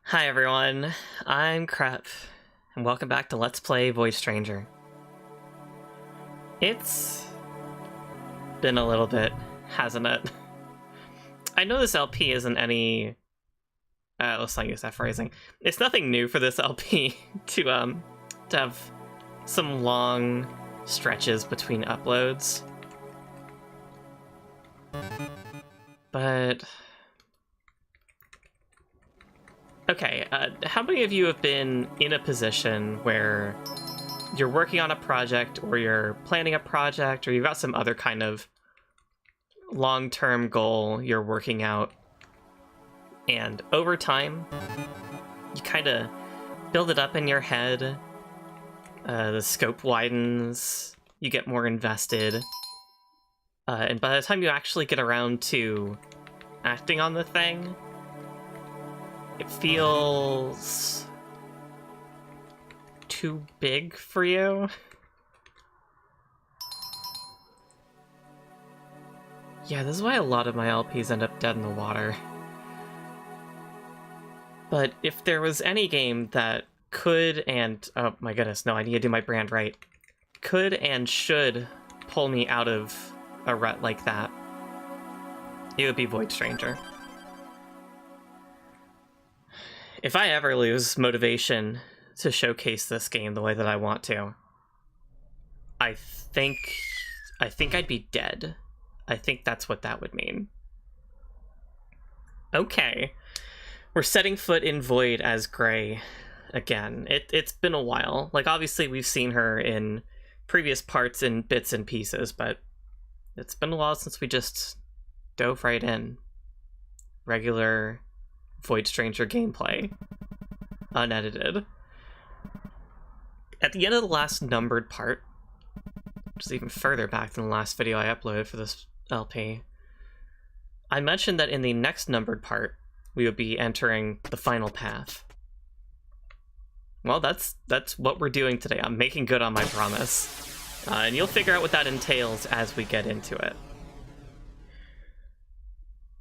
Hi everyone, I'm Crep, and welcome back to Let's Play Void Stranger. It's been a little bit, hasn't it? I know this LP isn't any... let's not use that phrasing. It's nothing new for this LP to have some long stretches between uploads. But... okay, how many of you have been in a position where you're working on a project, or you're planning a project, or you've got some other kind of long-term goal you're working out, and over time, you kind of build it up in your head, the scope widens, you get more invested, and by the time you actually get around to acting on the thing, it feels too big for you. Yeah, this is why a lot of my LPs end up dead in the water. But if there was any game that could and... oh my goodness, no, I need to do my brand right. Could and should pull me out of a rut like that, it would be Void Stranger. If I ever lose motivation to showcase this game the way that I want to, I think I'd be dead. I think that's what that would mean. Okay. We're setting foot in Void as Gray again. It's been a while. Like, obviously we've seen her in previous parts in bits and pieces, but it's been a while since we just dove right in. Regular Void Stranger gameplay, unedited. At the end of the last numbered part, which is even further back than the last video I uploaded for this LP, I mentioned that in the next numbered part, we would be entering the final path. Well, that's what we're doing today. I'm making good on my promise. And you'll figure out what that entails as we get into it.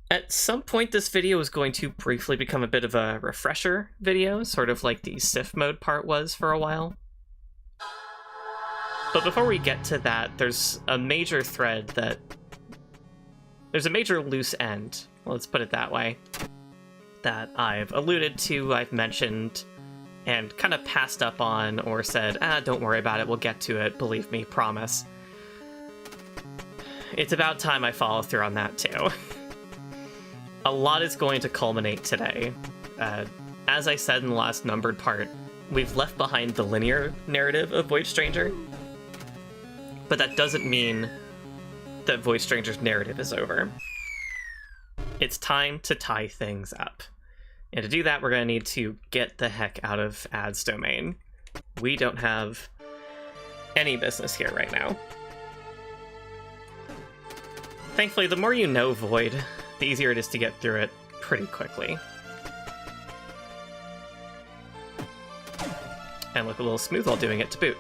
At some point, this video is going to briefly become a bit of a refresher video, sort of like the Sif mode part was for a while. But before we get to that, there's a major thread that... there's a major loose end, let's put it that way, that I've alluded to, I've mentioned, and kind of passed up on, or said, don't worry about it, we'll get to it, believe me, promise. It's about time I follow through on that too. A lot is going to culminate today. As I said in the last numbered part, we've left behind the linear narrative of Void Stranger, but that doesn't mean that Void Stranger's narrative is over. It's time to tie things up. And to do that, we're going to need to get the heck out of Ad's domain. We don't have any business here right now. Thankfully, the more you know Void, the easier it is to get through it pretty quickly. And look a little smooth while doing it to boot.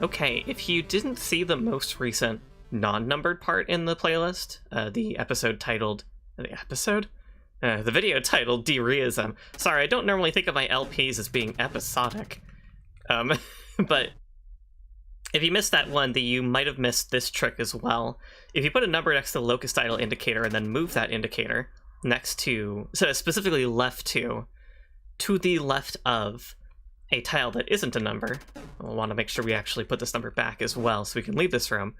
Okay, if you didn't see the most recent non-numbered part in the playlist, the episode titled... the video titled Dereism. Sorry, I don't normally think of my LPs as being episodic. But if you missed that one, you might have missed this trick as well. If you put a number next to the locus title indicator and then move that indicator next to, so specifically left to the left of a tile that isn't a number, we'll want to make sure we actually put this number back as well so we can leave this room.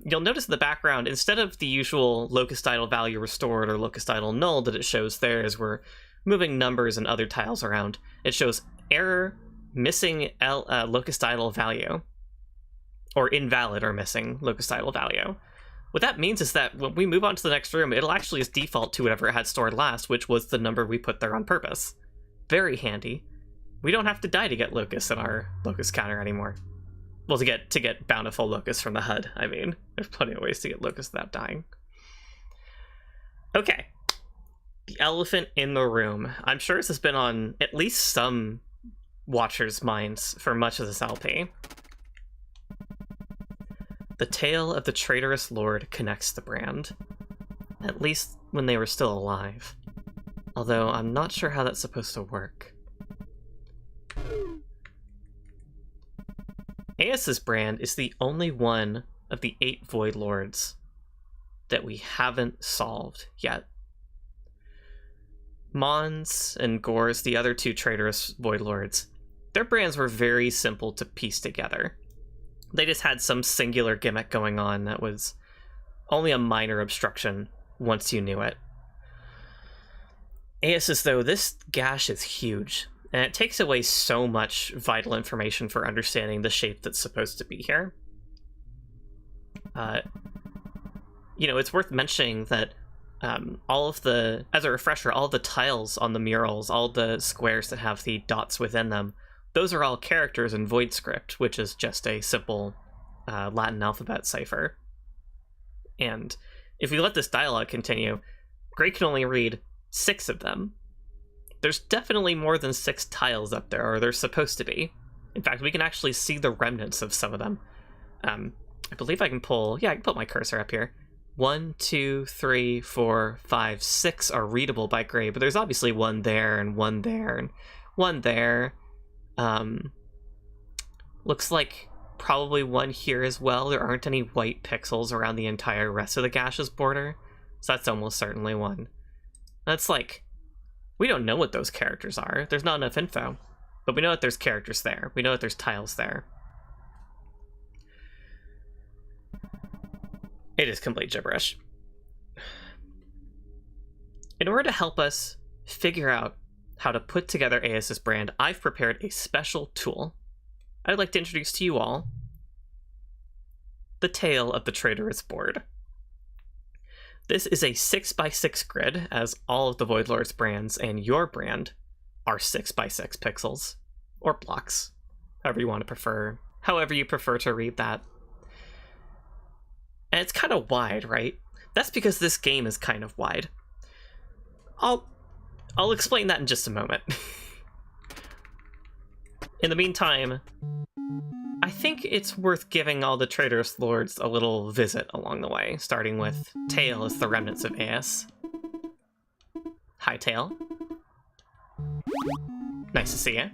You'll notice in the background, instead of the usual locus title value restored or locus title null that it shows there as we're moving numbers and other tiles around, it shows error missing locus title value, or invalid or missing locus title value. What that means is that when we move on to the next room, it'll actually just default to whatever it had stored last, which was the number we put there on purpose. Very handy. We don't have to die to get locus in our locus counter anymore. Well, to get bountiful locus from the HUD, I mean. There's plenty of ways to get locus without dying. Okay. The elephant in the room. I'm sure this has been on at least some watchers' minds for much of this LP. The tale of the traitorous lord connects the brand, at least when they were still alive. Although I'm not sure how that's supposed to work. Aeus's brand is the only one of the 8 Void Lords that we haven't solved yet. Mons and Gor's, the other 2 traitorous Void Lords, their brands were very simple to piece together. They just had some singular gimmick going on that was only a minor obstruction once you knew it. Aeus's, though, this gash is huge, and it takes away so much vital information for understanding the shape that's supposed to be here. It's worth mentioning that as a refresher, all of the tiles on the murals, all the squares that have the dots within them, those are all characters in Void script, which is just a simple Latin alphabet cipher. And if we let this dialogue continue, Gray can only read 6 of them. There's definitely more than 6 tiles up there, or there's supposed to be. In fact, we can actually see the remnants of some of them. I believe I can pull... Yeah, I can put my cursor up here. 1, 2, 3, 4, 5, 6 are readable by Gray, but there's obviously one there, and one there, and one there. Looks like probably one here as well. There aren't any white pixels around the entire rest of the gash's border, so that's almost certainly one. That's like... We don't know what those characters are. There's not enough info. But we know that there's characters there. We know that there's tiles there. It is complete gibberish. In order to help us figure out how to put together Aeus's brand, I've prepared a special tool. I'd like to introduce to you all the Tale of the Traitorous Board. This is a 6x6 grid, as all of the Void Lord's brands and your brand are 6x6 pixels, or blocks, however you prefer to read that. And it's kind of wide, right? That's because this game is kind of wide. I'll explain that in just a moment. In the meantime, I think it's worth giving all the Traitorous Lords a little visit along the way, starting with Tail as the remnants of Aeus. Hi, Tail. Nice to see you.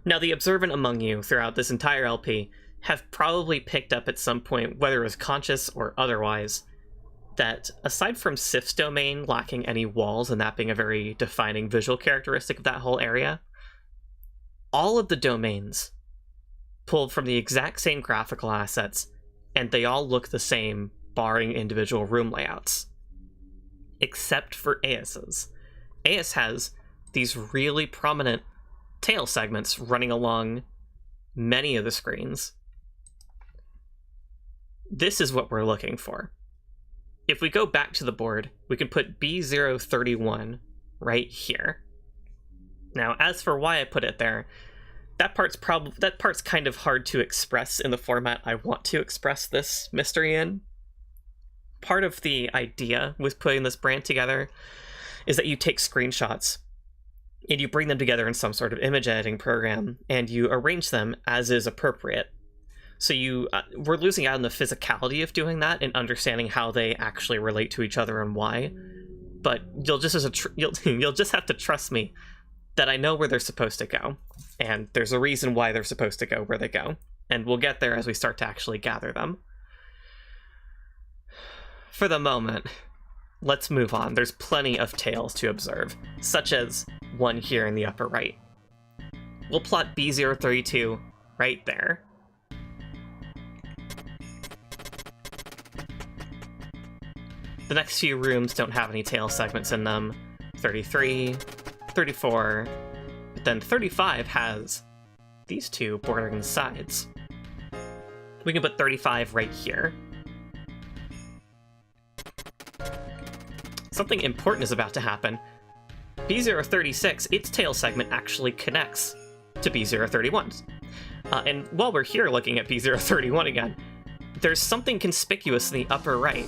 Now, the observant among you throughout this entire LP have probably picked up at some point, whether it was conscious or otherwise, that aside from Sif's domain lacking any walls and that being a very defining visual characteristic of that whole area, all of the domains pulled from the exact same graphical assets, and they all look the same, barring individual room layouts. Except for Aeus's. Aeus has these really prominent tail segments running along many of the screens. This is what we're looking for. If we go back to the board, we can put B031 right here. Now, as for why I put it there, that part's kind of hard to express in the format I want to express this mystery in. Part of the idea with putting this brand together is that you take screenshots and you bring them together in some sort of image editing program and you arrange them as is appropriate. So we're losing out on the physicality of doing that and understanding how they actually relate to each other and why. But you'll just have to trust me that I know where they're supposed to go, and there's a reason why they're supposed to go where they go, and we'll get there as we start to actually gather them. For the moment, let's move on. There's plenty of tails to observe, such as one here in the upper right. We'll plot B032 right there. The next few rooms don't have any tail segments in them. 33, 34, but then 35 has these two bordering the sides. We can put 35 right here. Something important is about to happen. B036, its tail segment actually connects to B031's. And while we're here looking at B031 again, there's something conspicuous in the upper right.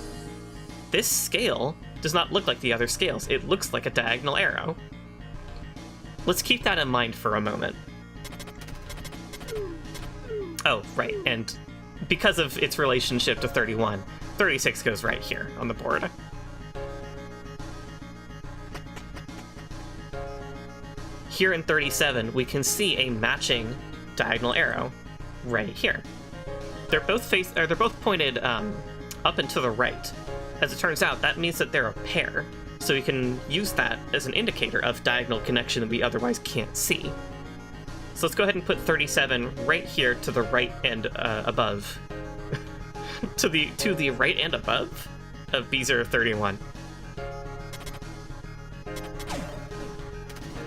This scale does not look like the other scales. It looks like a diagonal arrow. Let's keep that in mind for a moment. Oh, right, and because of its relationship to 31, 36 goes right here on the board. Here in 37, we can see a matching diagonal arrow right here. They're both pointed up and to the right. As it turns out, that means that they're a pair, so we can use that as an indicator of diagonal connection that we otherwise can't see. So let's go ahead and put 37 right here to the right and above. to the right and above of B031.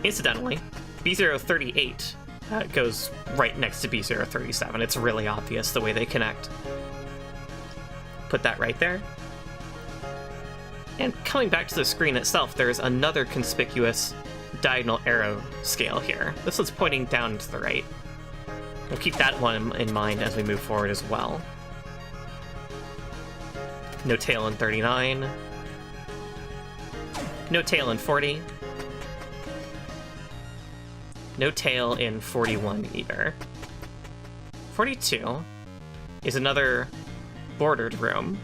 Incidentally, B038 goes right next to B037. It's really obvious the way they connect. Put that right there. And coming back to the screen itself, there's another conspicuous diagonal arrow scale here. This one's pointing down to the right. We'll keep that one in mind as we move forward as well. No tail in 39. No tail in 40. No tail in 41 either. 42 is another bordered room.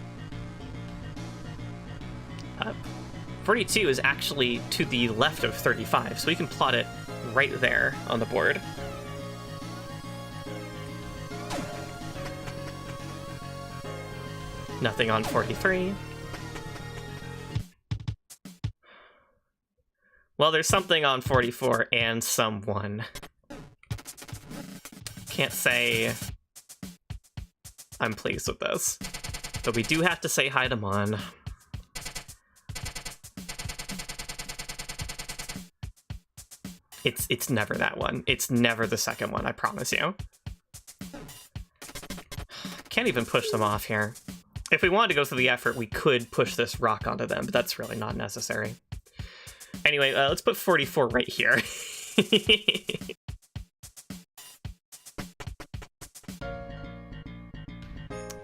42 is actually to the left of 35, so we can plot it right there on the board. Nothing on 43. Well, there's something on 44 and someone. Can't say I'm pleased with this, but we do have to say hi to Mon. It's never that one. It's never the second one, I promise you. Can't even push them off here. If we wanted to go through the effort, we could push this rock onto them, but that's really not necessary. Anyway, let's put 44 right here.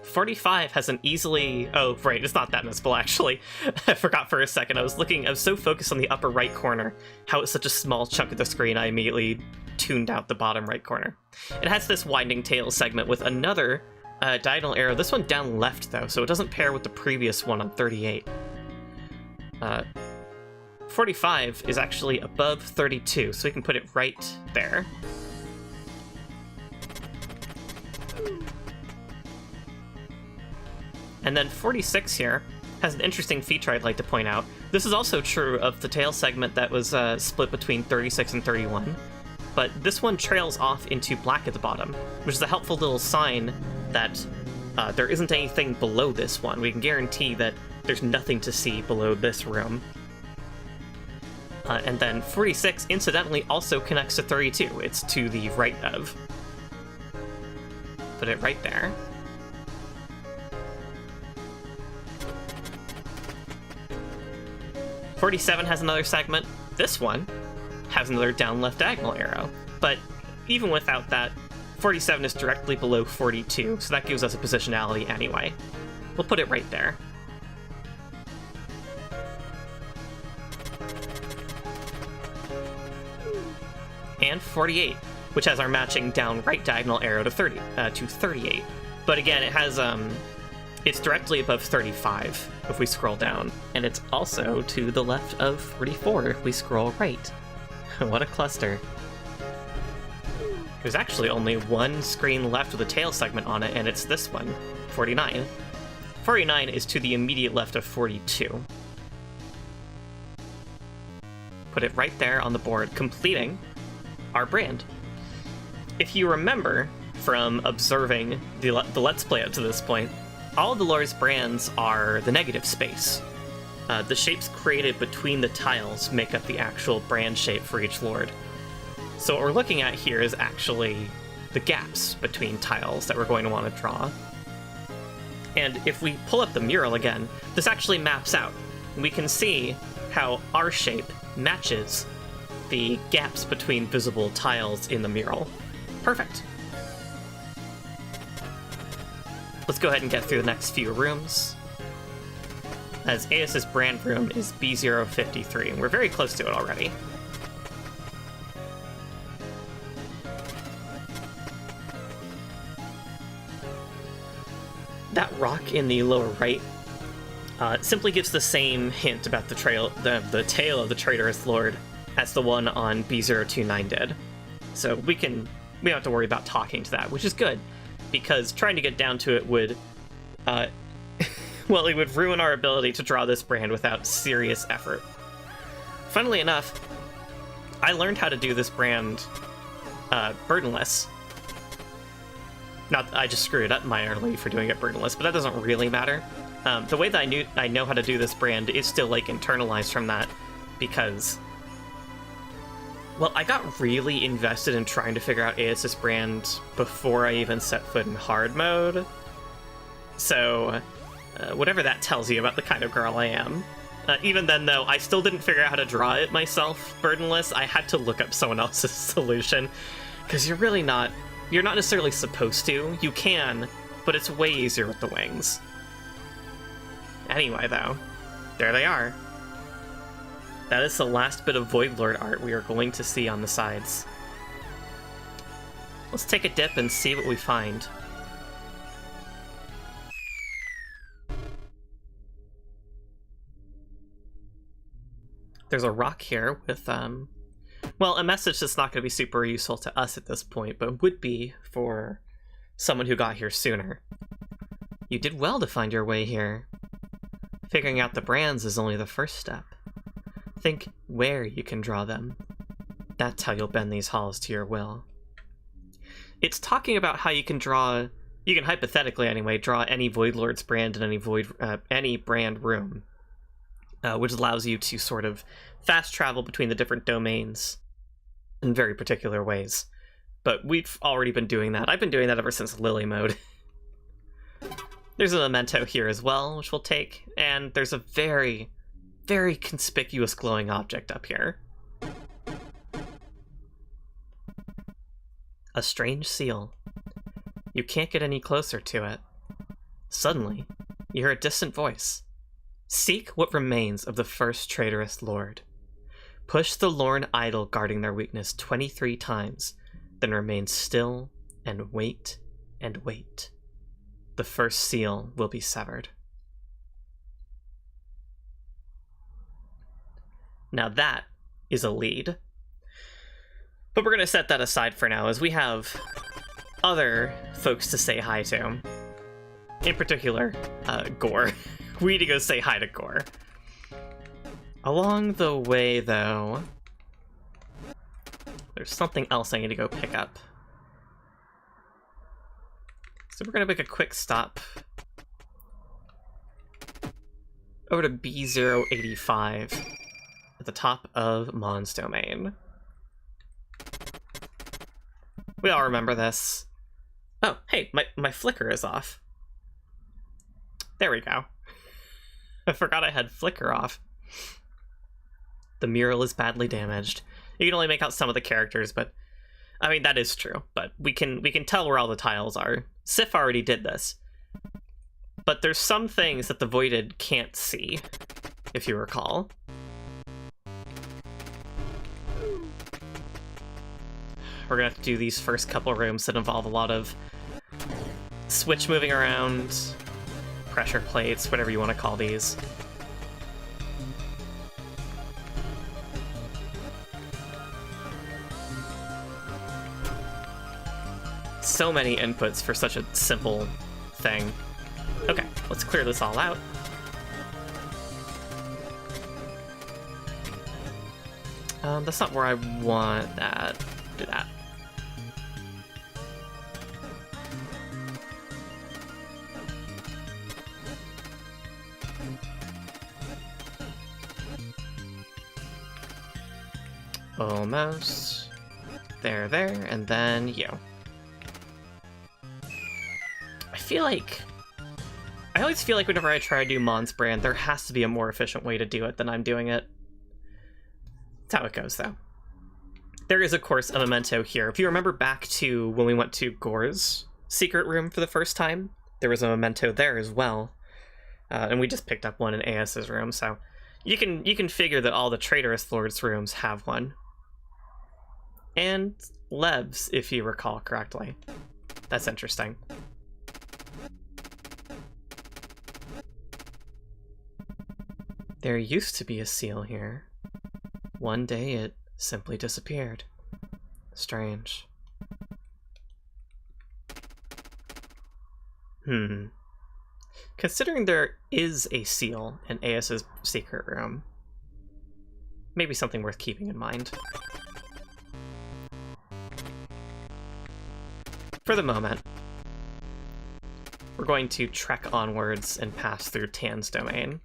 45 has an easily... Oh, right, it's not that missable, actually. I forgot for a second. I was so focused on the upper right corner, how it's such a small chunk of the screen, I immediately tuned out the bottom right corner. It has this winding tail segment with another diagonal arrow. This one down left, though, so it doesn't pair with the previous one on 38. 45 is actually above 32, so we can put it right there. And then 46 here has an interesting feature I'd like to point out. This is also true of the tail segment that was split between 36 and 31, but this one trails off into black at the bottom, which is a helpful little sign that there isn't anything below this one. We can guarantee that there's nothing to see below this room. And then 46, incidentally, also connects to 32. It's to the right of. Put it right there. .47 has another segment. This one has another down left diagonal arrow. But even without that, 47 is directly below 42, so that gives us a positionality anyway. We'll put it right there. And 48, which has our matching down right diagonal arrow to 38. But again, it has it's directly above 35 if we scroll down, and it's also to the left of 44 if we scroll right. What a cluster. There's actually only one screen left with a tail segment on it, and it's this one, 49. 49 is to the immediate left of 42. Put it right there on the board, completing our brand. If you remember from observing the Let's Play up to this point, all of the lore's brands are the negative space. The shapes created between the tiles make up the actual brand shape for each lord. So what we're looking at here is actually the gaps between tiles that we're going to want to draw. And if we pull up the mural again, this actually maps out. We can see how our shape matches the gaps between visible tiles in the mural. Perfect. Let's go ahead and get through the next few rooms, as AS's brand room is B053, and we're very close to it already. that rock in the lower right simply gives the same hint about the tail of the traitorous lord as the one on B029 did. So we don't have to worry about talking to that, which is good, because trying to get down to it would, well, it would ruin our ability to draw this brand without serious effort. Funnily enough, I learned how to do this brand burdenless. Not, I just screwed up minorly for doing it burdenless, but that doesn't really matter. The way that I know how to do this brand is still, like, internalized from that, because, well, I got really invested in trying to figure out AS's brand before I even set foot in hard mode. So, whatever that tells you about the kind of girl I am. Even then, though, I still didn't figure out how to draw it myself burdenless. I had to look up someone else's solution, because you're not necessarily supposed to. You can, but it's way easier with the wings. Anyway, though, there they are. That is the last bit of Void Lord art we are going to see on the sides. Let's take a dip and see what we find. There's a rock here with, well, a message that's not going to be super useful to us at this point, but would be for someone who got here sooner. You did well to find your way here. Figuring out the brands is only the first step. Think where you can draw them. That's how you'll bend these halls to your will. It's talking about how you can hypothetically anyway, draw any Void Lord's brand in any brand room, which allows you to sort of fast travel between the different domains in very particular ways. But we've already been doing that. I've been doing that ever since Lily mode. There's a memento here as well, which we'll take, and there's a very, very conspicuous glowing object up here. A strange seal. You can't get any closer to it. Suddenly, you hear a distant voice. Seek what remains of the first traitorous lord. Push the lorn idol guarding their weakness 23 times, then remain still and wait and wait. The first seal will be severed. Now that is a lead. But we're going to set that aside for now, as we have other folks to say hi to. In particular, Gore. We need to go say hi to Gore. Along the way, though, there's something else I need to go pick up. So we're going to make a quick stop over to B085 at the top of Mon's domain. We all remember this. Oh, hey, my flicker is off. There we go. I forgot I had flicker off. The mural is badly damaged. You can only make out some of the characters, but I mean, that is true, but we can tell where all the tiles are. Sif already did this. But there's some things that the Voided can't see, if you recall. We're gonna have to do these first couple rooms that involve a lot of switch moving around, pressure plates, whatever you want to call these. So many inputs for such a simple thing. Okay, let's clear this all out. That's not where I want that. Do that. Almost. There, and then you. I always feel like whenever I try to do Mon's brand, there has to be a more efficient way to do it than I'm doing it. That's how it goes, though. There is, of course, a memento here. If you remember back to when we went to Gore's secret room for the first time, there was a memento there as well. And we just picked up one in AS's room, so you can figure that all the Traitorous Lord's rooms have one. And Leb's, if you recall correctly. That's interesting. There used to be a seal here. One day it simply disappeared. Strange. Considering there is a seal in AS's secret room, maybe something worth keeping in mind. For the moment, we're going to trek onwards and pass through Tan's domain.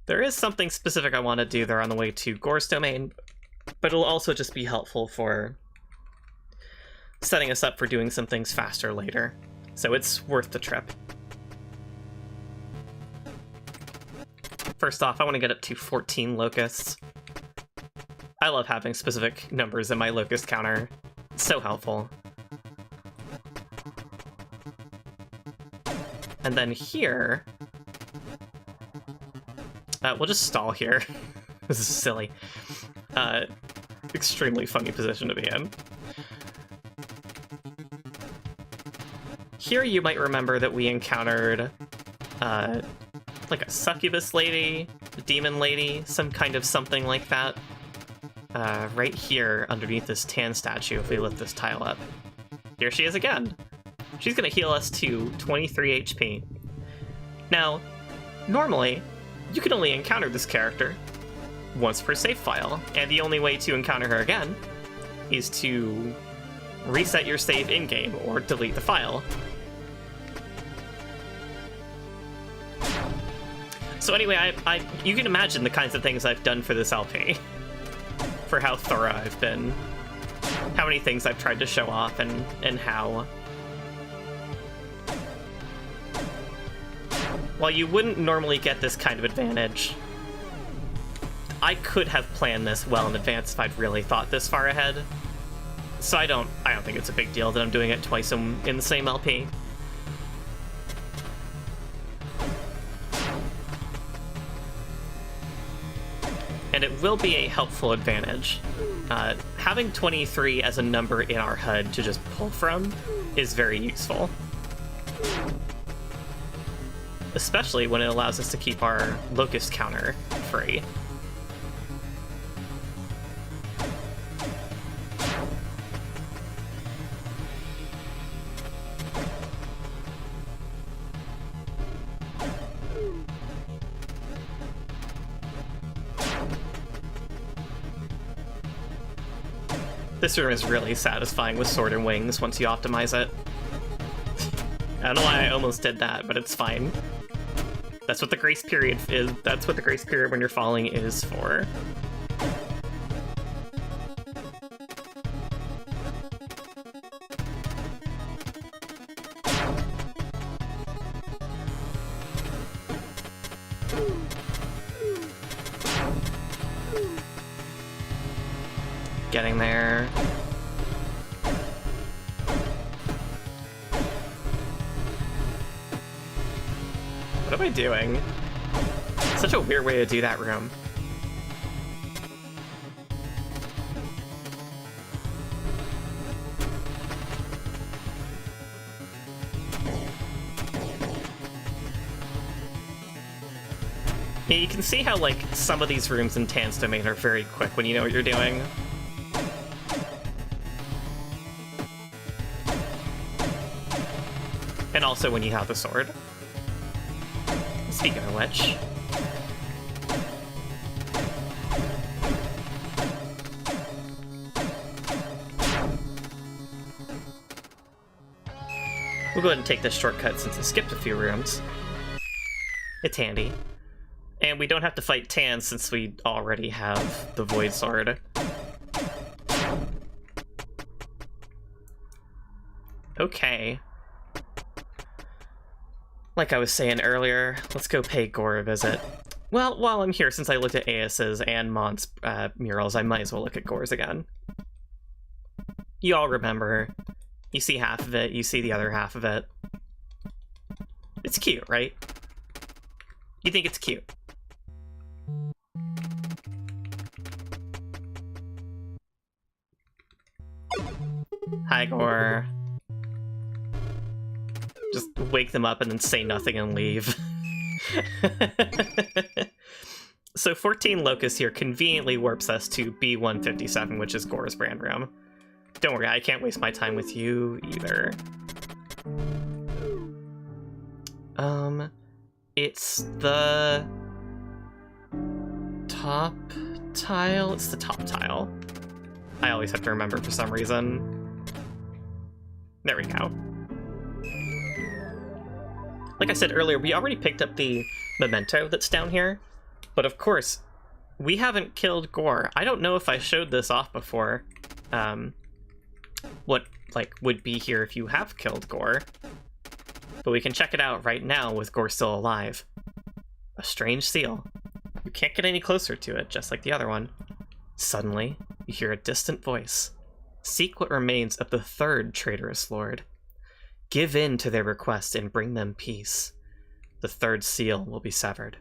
There is something specific I want to do there on the way to Gore's domain, but it'll also just be helpful for setting us up for doing some things faster later. So it's worth the trip. First off, I want to get up to 14 locusts. I love having specific numbers in my locust counter. It's so helpful. And then here... we'll just stall here. This is silly. Extremely funny position to be in. Here you might remember that we encountered like a succubus lady, a demon lady, some kind of something like that. Right here underneath this Tan statue, if we lift this tile up. Here she is again. She's gonna heal us to 23 HP. Now, normally, you can only encounter this character once per save file, and the only way to encounter her again is to reset your save in-game or delete the file. So anyway, you can imagine the kinds of things I've done for this LP, for how thorough I've been, how many things I've tried to show off, and how... While you wouldn't normally get this kind of advantage, I could have planned this well in advance if I'd really thought this far ahead. So I don't think it's a big deal that I'm doing it twice in the same LP. And it will be a helpful advantage. Having 23 as a number in our HUD to just pull from is very useful. Especially when it allows us to keep our locust counter free. This room is really satisfying with Sword and Wings once you optimize it. I don't know why I almost did that, but it's fine. That's what the grace period is. That's what the grace period when you're falling is for. Getting there. What am I doing? Such a weird way to do that room. Yeah, you can see how, like, some of these rooms in Tan's domain are very quick when you know what you're doing. And also when you have the sword. Speaking of which... we'll go ahead and take this shortcut since it skipped a few rooms. It's handy. And we don't have to fight Tan since we already have the Void Sword. Okay. Like I was saying earlier, let's go pay Gore a visit. Well, while I'm here, since I looked at AS's and Mont's murals, I might as well look at Gore's again. You all remember. You see half of it, you see the other half of it. It's cute, right? You think it's cute? Hi, Gore. Just wake them up and then say nothing and leave. So 14 Locust here conveniently warps us to B157, which is Gore's brand room. Don't worry, I can't waste my time with you either. It's the top tile? It's the top tile. I always have to remember for some reason. There we go. Like I said earlier, we already picked up the memento that's down here, but of course, we haven't killed Gore. I don't know if I showed this off before. What, like, would be here if you have killed Gore. But we can check it out right now with Gore still alive. A strange seal. You can't get any closer to it, just like the other one. Suddenly, you hear a distant voice. Seek what remains of the third traitorous lord. Give in to their request and bring them peace. The third seal will be severed.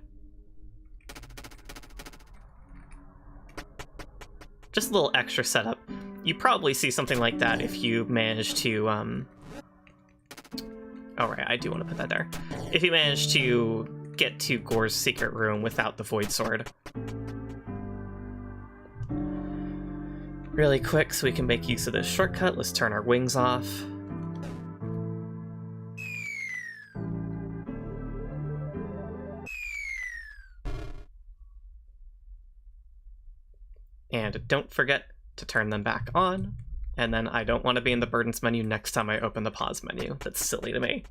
Just a little extra setup. You probably see something like that if you manage to, Oh, right, I do want to put that there. If you manage to get to Gore's secret room without the Void Sword. Really quick, so we can make use of this shortcut, let's turn our wings off. And don't forget to turn them back on. And then I don't want to be in the burdens menu next time I open the pause menu. That's silly to me.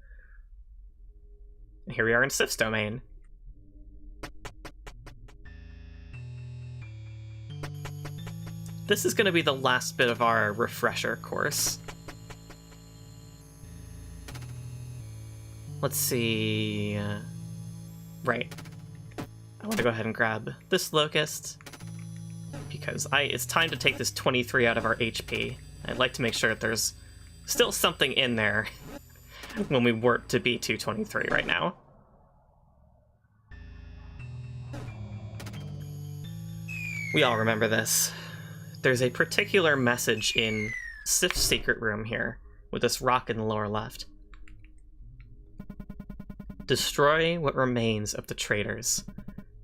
And here we are in Sif's domain. This is going to be the last bit of our refresher course. Let's see... right. I want to go ahead and grab this locust, because it's time to take this 23 out of our HP. I'd like to make sure that there's still something in there when we warp to B223 right now. We all remember this. There's a particular message in Sif's secret room here, with this rock in the lower left. Destroy what remains of the traitors.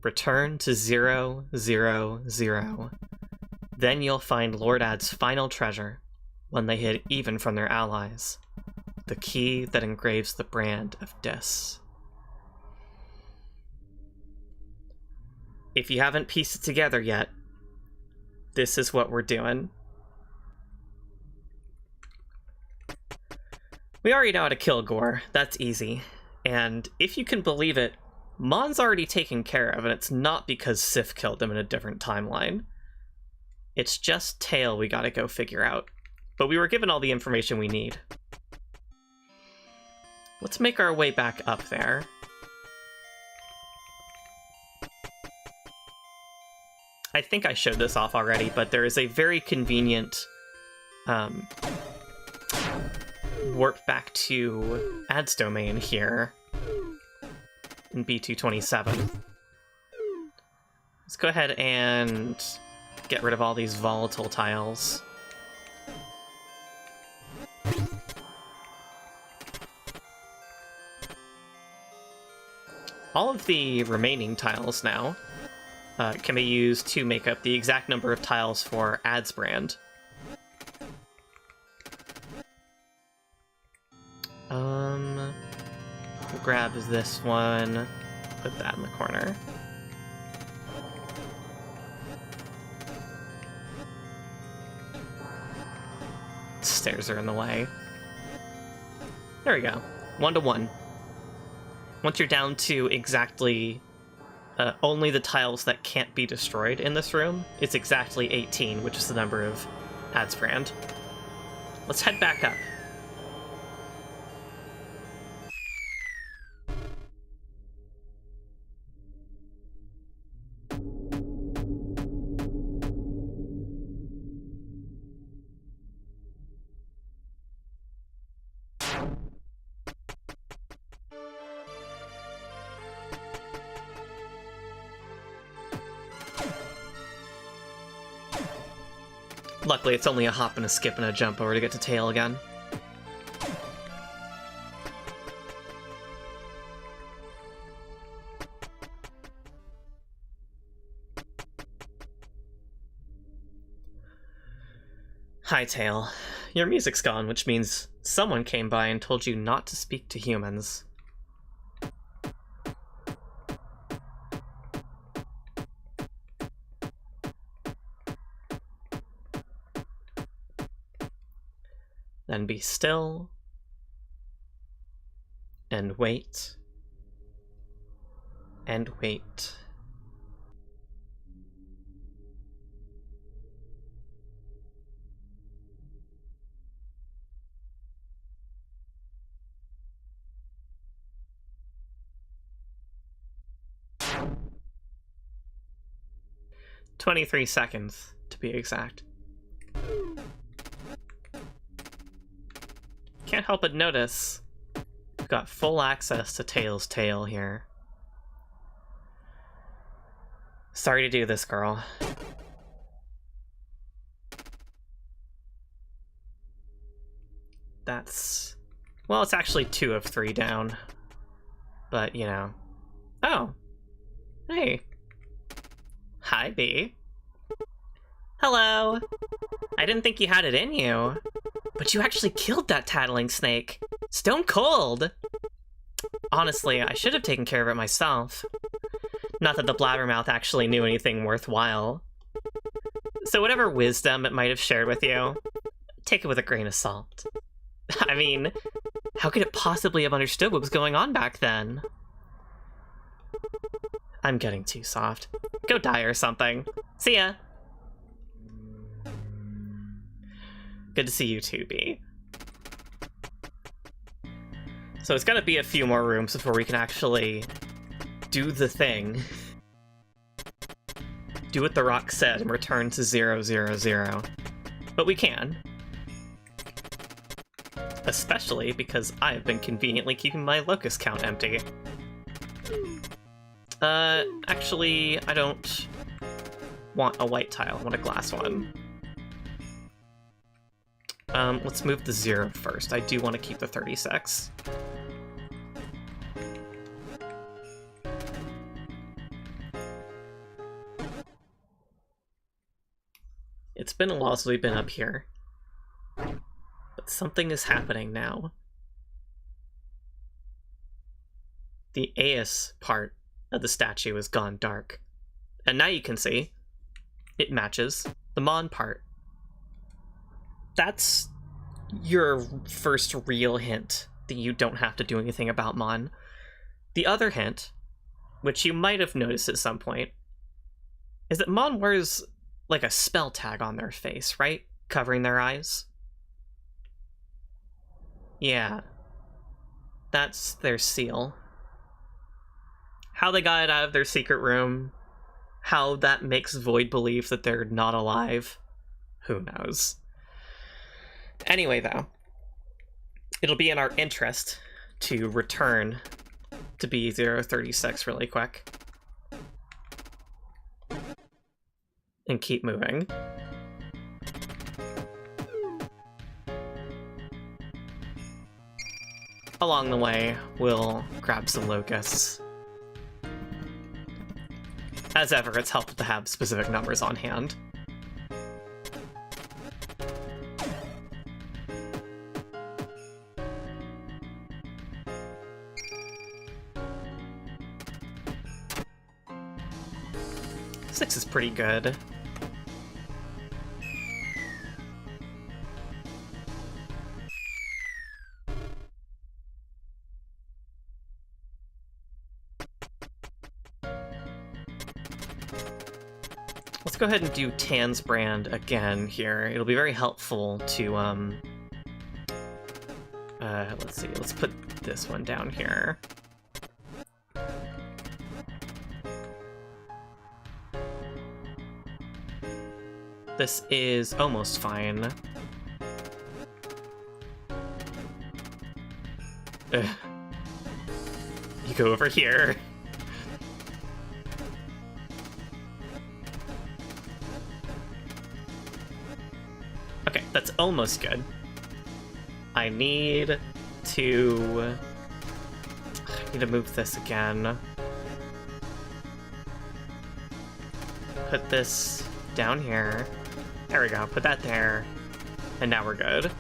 Return to 000. Then you'll find Lord Ad's final treasure, one they hid even from their allies. The key that engraves the brand of Dis. If you haven't pieced it together yet, this is what we're doing. We already know how to kill Gore, that's easy. And if you can believe it, Mon's already taken care of, and it's not because Sif killed him in a different timeline. It's just Tail we gotta go figure out. But we were given all the information we need. Let's make our way back up there. I think I showed this off already, but there is a very convenient warp back to Ad's domain here in B227. Let's go ahead and get rid of all these volatile tiles. All of the remaining tiles now can be used to make up the exact number of tiles for Ad's brand. We'll grab this one, put that in the corner. Stairs are in the way. There we go. 1 to 1. Once you're down to exactly only the tiles that can't be destroyed in this room, it's exactly 18, which is the number of Ad's brand. Let's head back up. Luckily, it's only a hop and a skip and a jump over to get to Tail again. Hightail, your music's gone, which means someone came by and told you not to speak to humans. Then be still and wait and wait. "23 seconds, to be exact. Can't help but notice we've got full access to Tail's tail here. Sorry to do this, girl. That's... well, it's actually 2 of 3 down. But, you know. Oh. Hey. Hi, B. Hello. I didn't think you had it in you. But you actually killed that tattling snake. Stone cold. Honestly, I should have taken care of it myself. Not that the blabbermouth actually knew anything worthwhile. So whatever wisdom it might have shared with you, take it with a grain of salt. I mean, how could it possibly have understood what was going on back then? I'm getting too soft. Go die or something. See ya! Good to see you too, B. So it's gonna be a few more rooms before we can actually do the thing. Do what the rock said and return to 0, 0, 0. But we can. Especially because I have been conveniently keeping my locust count empty. Actually, I don't want a white tile, I want a glass one. Let's move the 0 first. I do want to keep the 36. It's been a while since we've been up here. But something is happening now. The Aeus part of the statue has gone dark. And now you can see it matches the Mon part. That's your first real hint that you don't have to do anything about Mon. The other hint, which you might have noticed at some point, is that Mon wears like a spell tag on their face, right? Covering their eyes. Yeah. That's their seal. How they got it out of their secret room, how that makes Void believe that they're not alive, who knows. Anyway, though, it'll be in our interest to return to B036 really quick. And keep moving. Along the way, we'll grab some locusts. As ever, it's helpful to have specific numbers on hand. Six is pretty good. Let's go ahead and do Tan's brand again here. It'll be very helpful to, let's see, let's put this one down here. This is almost fine. Ugh. You go over here. Okay, that's almost good. I need to move this again. Put this down here. There we go, put that there. And now we're good.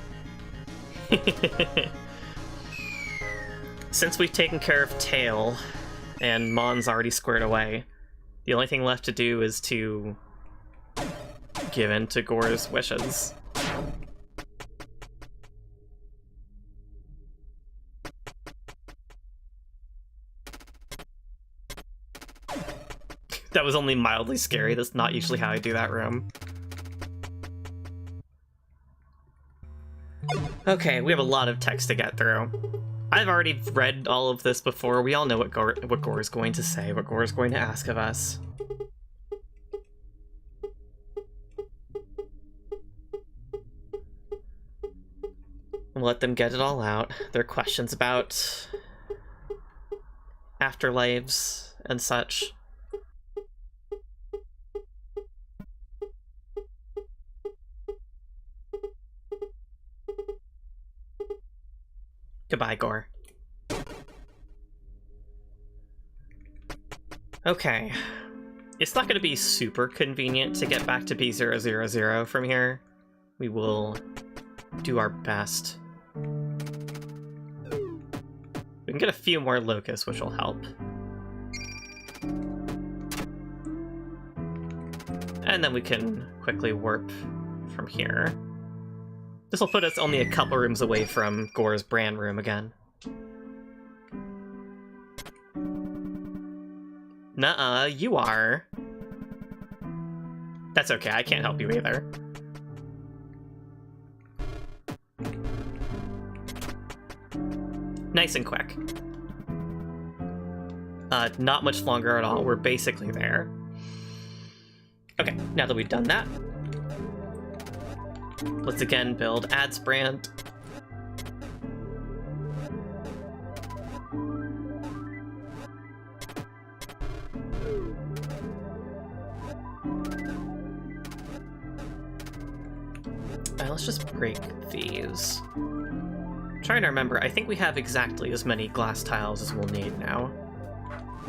Since we've taken care of Tail, and Mon's already squared away, the only thing left to do is to give in to Gore's wishes. That was only mildly scary. That's not usually how I do that room. Okay, we have a lot of text to get through. I've already read all of this before. We all know what Gore is going to say, what Gore is going to ask of us. We'll let them get it all out. Their questions about afterlives and such. Goodbye, Gore. Okay. It's not going to be super convenient to get back to B000 from here. We will do our best. We can get a few more locusts, which will help. And then we can quickly warp from here. This will put us only a couple rooms away from Gore's brand room again. Nuh-uh, you are. That's okay, I can't help you either. Nice and quick. Not much longer at all, we're basically there. Okay, now that we've done that, let's again build ads brand. Let's just break these. Trying to remember, I think we have exactly as many glass tiles as we'll need now.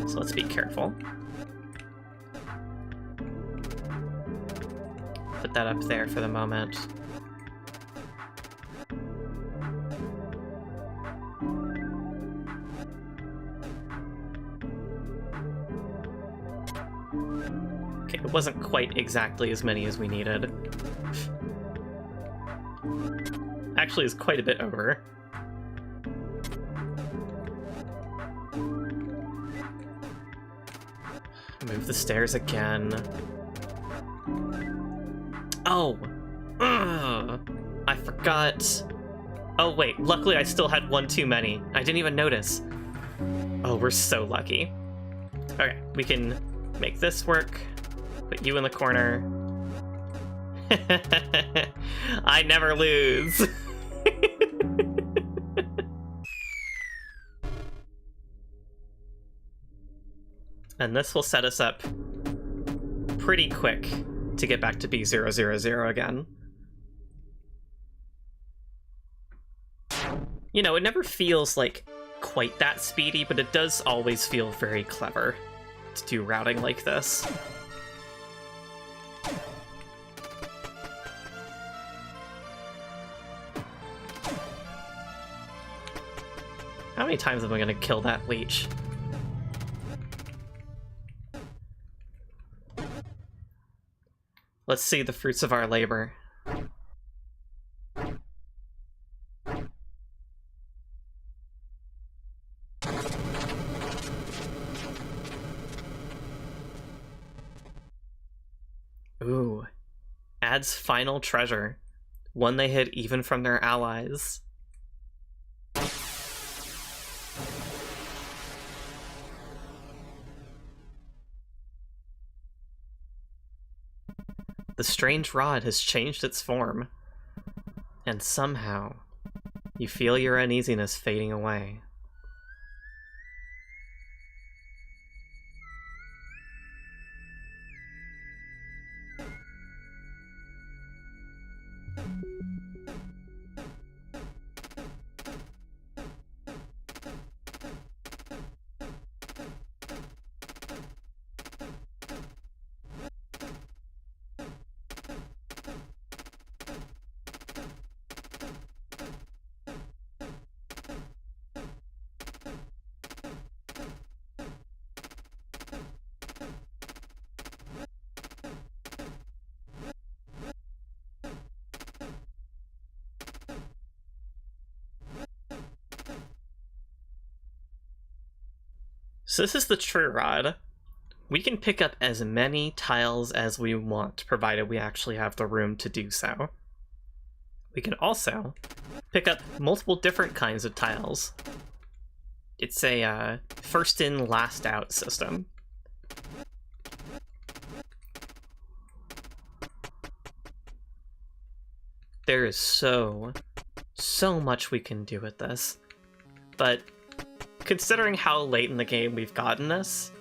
So let's be careful. Put that up there for the moment. Okay, it wasn't quite exactly as many as we needed. Actually, is quite a bit over. Move the stairs again. Oh! Ugh. I forgot. Oh wait, luckily I still had one too many. I didn't even notice. Oh, we're so lucky. Okay, we can make this work. Put you in the corner. I never lose. And this will set us up pretty quick to get back to B000 again. You know, it never feels like quite that speedy, but it does always feel very clever to do routing like this. How many times am I going to kill that leech? Let's see the fruits of our labor. Ooh. Adds final treasure. One they hid even from their allies. The strange rod has changed its form, and somehow you feel your uneasiness fading away. So this is the true rod. We can pick up as many tiles as we want, provided we actually have the room to do so. We can also pick up multiple different kinds of tiles. It's a first in, last out system. There is so much we can do with this. But considering how late in the game we've gotten this,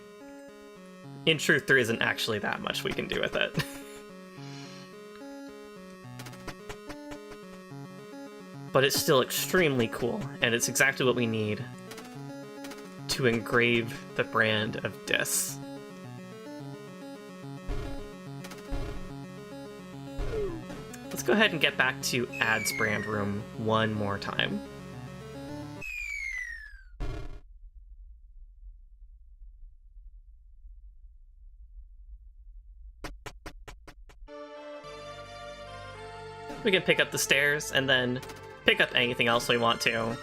in truth, there isn't actually that much we can do with it. But it's still extremely cool, and it's exactly what we need to engrave the brand of Dis. Let's go ahead and get back to Ad's brand room one more time. We can pick up the stairs and then pick up anything else we want to.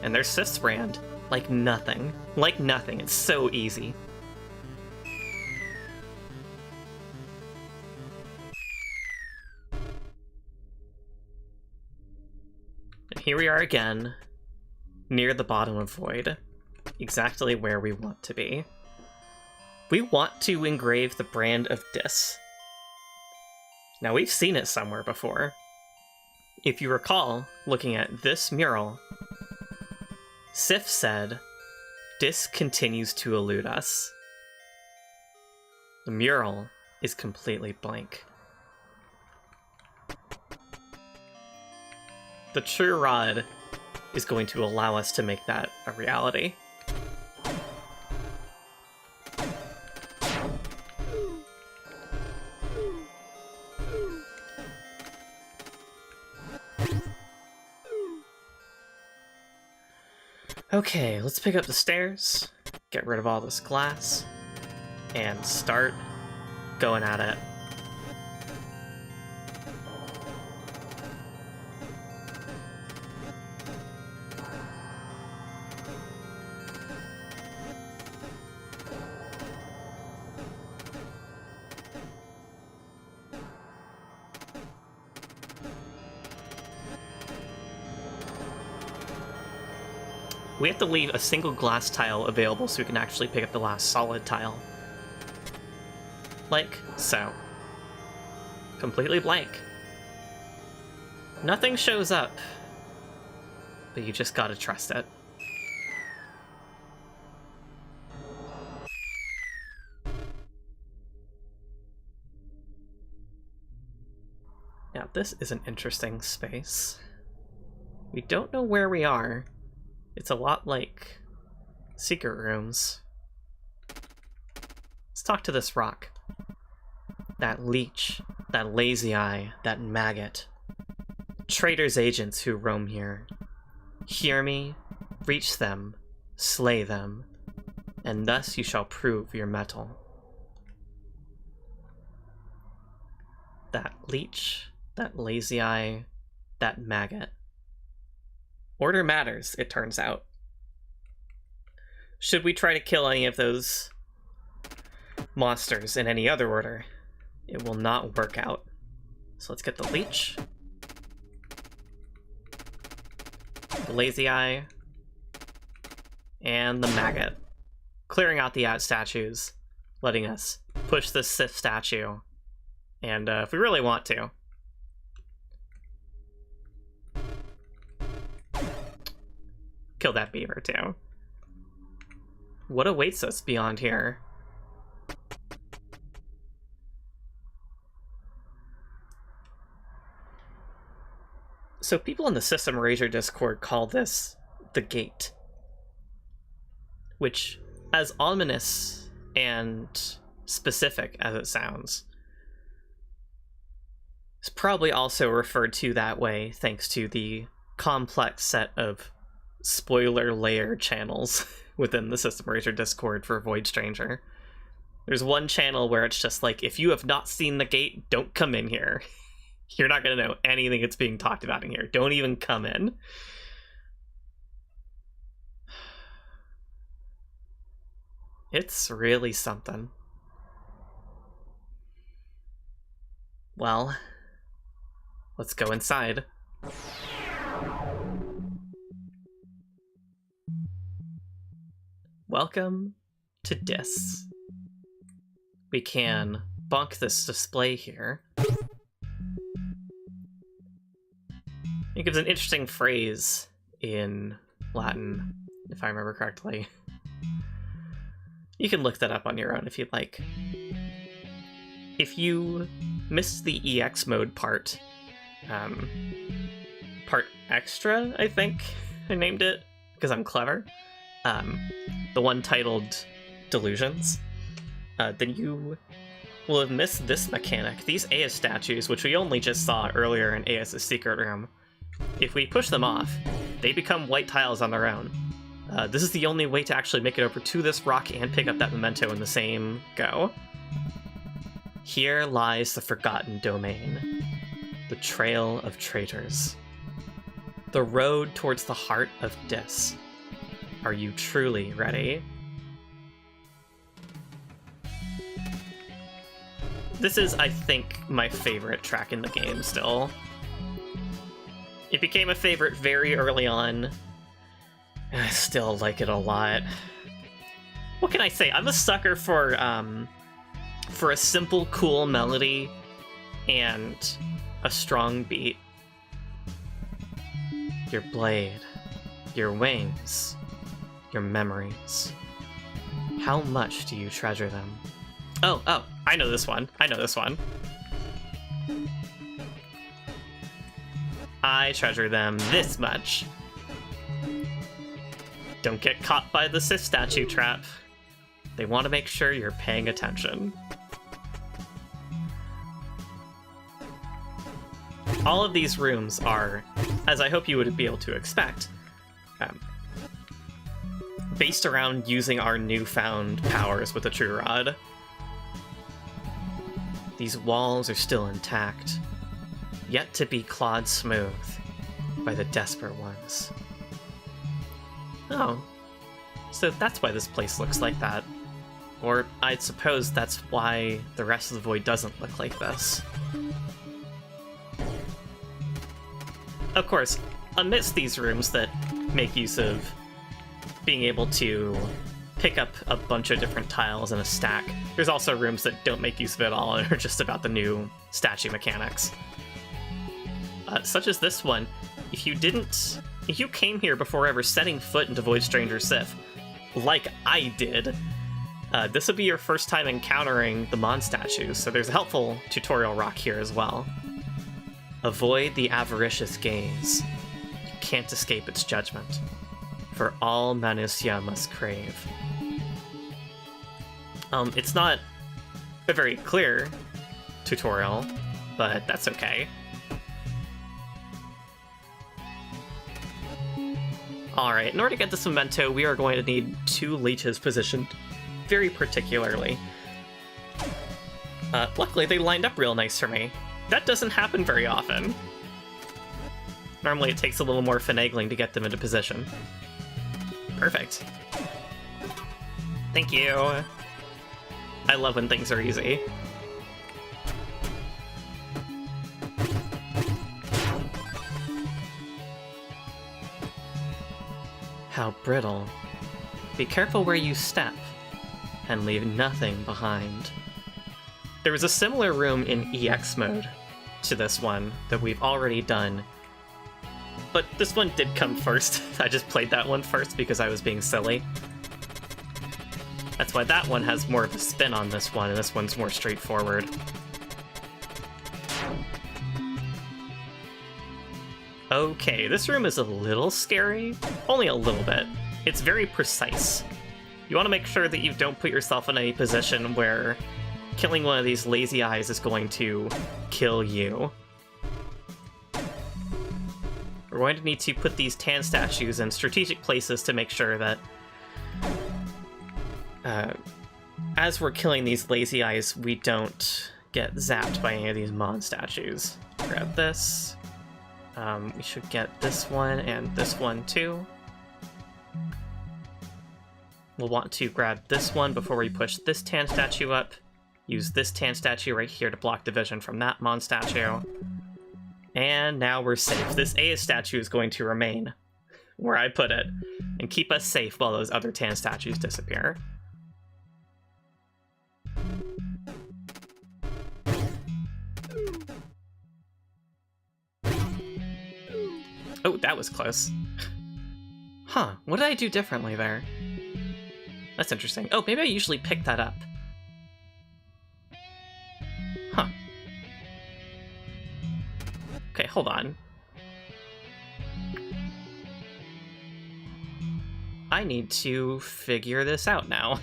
And there's Sif's brand. Like nothing. Like nothing. It's so easy. And here we are again, near the bottom of Void. Exactly where we want to be. We want to engrave the brand of Dis. Now, we've seen it somewhere before. If you recall, looking at this mural, Sif said, "Dis continues to elude us." The mural is completely blank. The true rod is going to allow us to make that a reality. Okay, let's pick up the stairs, get rid of all this glass, and start going at it. We have to leave a single glass tile available so we can actually pick up the last solid tile. Like so. Completely blank. Nothing shows up, but you just gotta trust it. Now, this is an interesting space. We don't know where we are. It's a lot like secret rooms. Let's talk to this rock. That leech, that lazy eye, that maggot. Traitors' agents who roam here. Hear me, reach them, slay them, and thus you shall prove your mettle. That leech, that lazy eye, that maggot. Order matters, it turns out. Should we try to kill any of those monsters in any other order, it will not work out. So let's get the leech, the lazy eye, and the maggot. Clearing out the ad statues, letting us push this Sith statue, and if we really want to, kill that beaver too. What awaits us beyond here? So people in the System Erasure Discord call this the Gate, which, as ominous and specific as it sounds, is probably also referred to that way thanks to the complex set of spoiler layer channels within the System Erasure Discord for Void Stranger. There's one channel where it's just like, if you have not seen the gate, don't come in here. You're not going to know anything that's being talked about in here. Don't even come in. It's really something. Well, let's go inside. Welcome to Dis. We can bonk this display here. It gives an interesting phrase in Latin, if I remember correctly. You can look that up on your own if you'd like. If you missed the EX mode part, part extra, I think I named it, because I'm clever, the one titled Delusions, then you will have missed this mechanic. These Aeus statues, which we only just saw earlier in Aeus' secret room, if we push them off, they become white tiles on their own. This is the only way to actually make it over to this rock and pick up that memento in the same go. Here lies the Forgotten Domain, the Trail of Traitors, the road towards the heart of Dis. Are you truly ready? This is, I think, my favorite track in the game still. It became a favorite very early on, and I still like it a lot. What can I say? I'm a sucker for a simple, cool melody and a strong beat. Your blade, your wings, your memories. How much do you treasure them? Oh, I know this one. I treasure them this much. Don't get caught by the Sith statue trap. They want to make sure you're paying attention. All of these rooms are, as I hope you would be able to expect, based around using our newfound powers with the True Rod. These walls are still intact, yet to be clawed smooth by the desperate ones. Oh, so that's why this place looks like that. Or I'd suppose that's why the rest of the Void doesn't look like this. Of course, amidst these rooms that make use of being able to pick up a bunch of different tiles in a stack, there's also rooms that don't make use of it at all and are just about the new statue mechanics. Such as this one. If you came here before ever setting foot into Void Stranger Sith, like I did, this would be your first time encountering the Mon statues, so there's a helpful tutorial rock here as well. Avoid the avaricious gaze. You can't escape its judgment, for all Manusya must crave. It's not a very clear tutorial, but that's okay. Alright, in order to get this memento, we are going to need 2 leeches positioned very particularly. Luckily, they lined up real nice for me. That doesn't happen very often. Normally it takes a little more finagling to get them into position. Perfect. Thank you. I love when things are easy. How brittle. Be careful where you step, and leave nothing behind. There was a similar room in EX mode to this one that we've already done, but this one did come first. I just played that one first because I was being silly. That's why that one has more of a spin on this one, and this one's more straightforward. Okay, this room is a little scary. Only a little bit. It's very precise. You want to make sure that you don't put yourself in a position where killing one of these lazy eyes is going to kill you. We're going to need to put these tan statues in strategic places to make sure that as we're killing these lazy eyes, we don't get zapped by any of these Mon statues. Grab this. We should get this one and this one too. We'll want to grab this one before we push this Tan statue up. Use this Tan statue right here to block the vision from that Mon statue. And now we're safe. This Aya statue is going to remain where I put it and keep us safe while those other Tan statues disappear. Oh, that was close. Huh, what did I do differently there? That's interesting. Oh, maybe I usually pick that up. Huh. Okay, hold on. I need to figure this out now.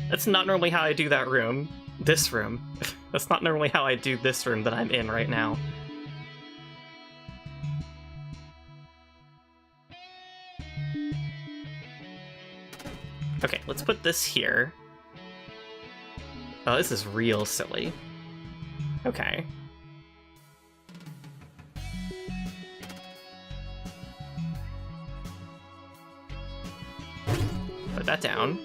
That's not normally how I do that room. This room. That's not normally how I do this room that I'm in right now. Okay, let's put this here. Oh, this is real silly. Okay. Put that down.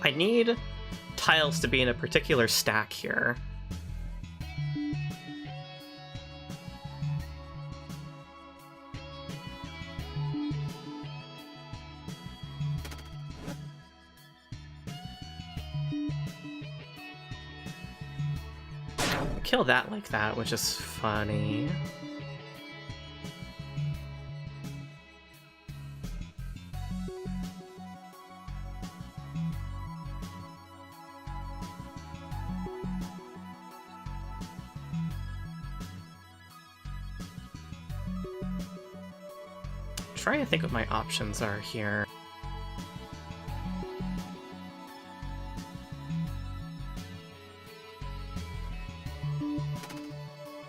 I need tiles to be in a particular stack here. Kill that like that, which is funny. Trying to think what my options are here.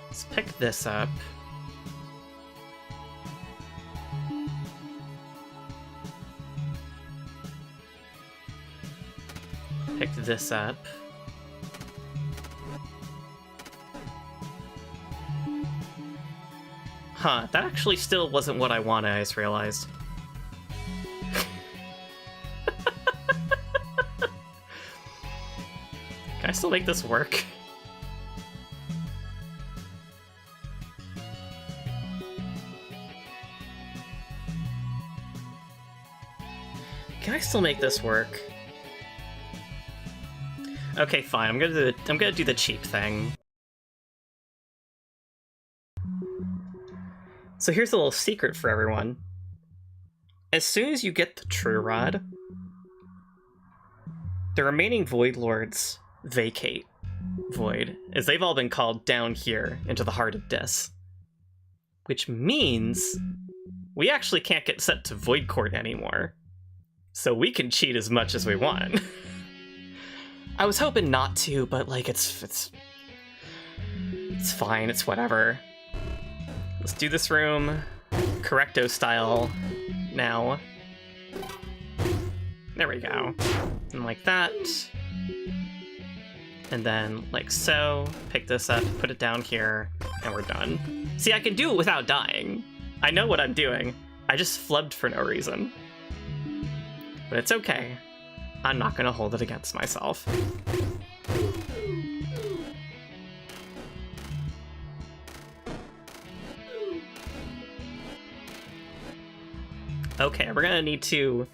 Let's pick this up. Pick this up. Huh, that actually still wasn't what I wanted, I just realized. Can I still make this work? Can I still make this work? Okay, fine. I'm gonna do the cheap thing. So here's a little secret for everyone. As soon as you get the True Rod, the remaining Void Lords vacate Void, as they've all been called down here into the heart of Dis. Which means we actually can't get sent to Void Court anymore. So we can cheat as much as we want. I was hoping not to, but like it's fine, it's whatever. Let's do this room Correcto style now. There we go. And like that. And then like so, pick this up, put it down here, and we're done. See, I can do it without dying. I know what I'm doing. I just flubbed for no reason. But it's okay. I'm not gonna hold it against myself. Okay, we're gonna need to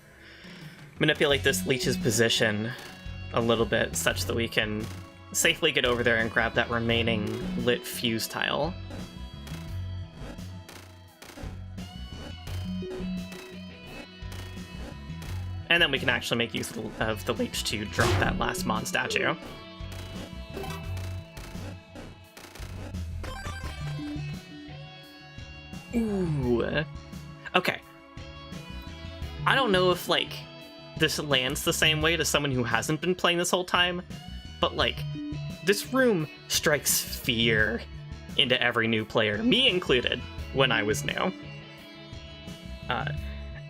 manipulate this leech's position a little bit such that we can safely get over there and grab that remaining lit fuse tile. And then we can actually make use of the leech to drop that last Mon statue. Ooh. Okay. I don't know if, like, this lands the same way to someone who hasn't been playing this whole time, but, like, this room strikes fear into every new player, me included, when I was new.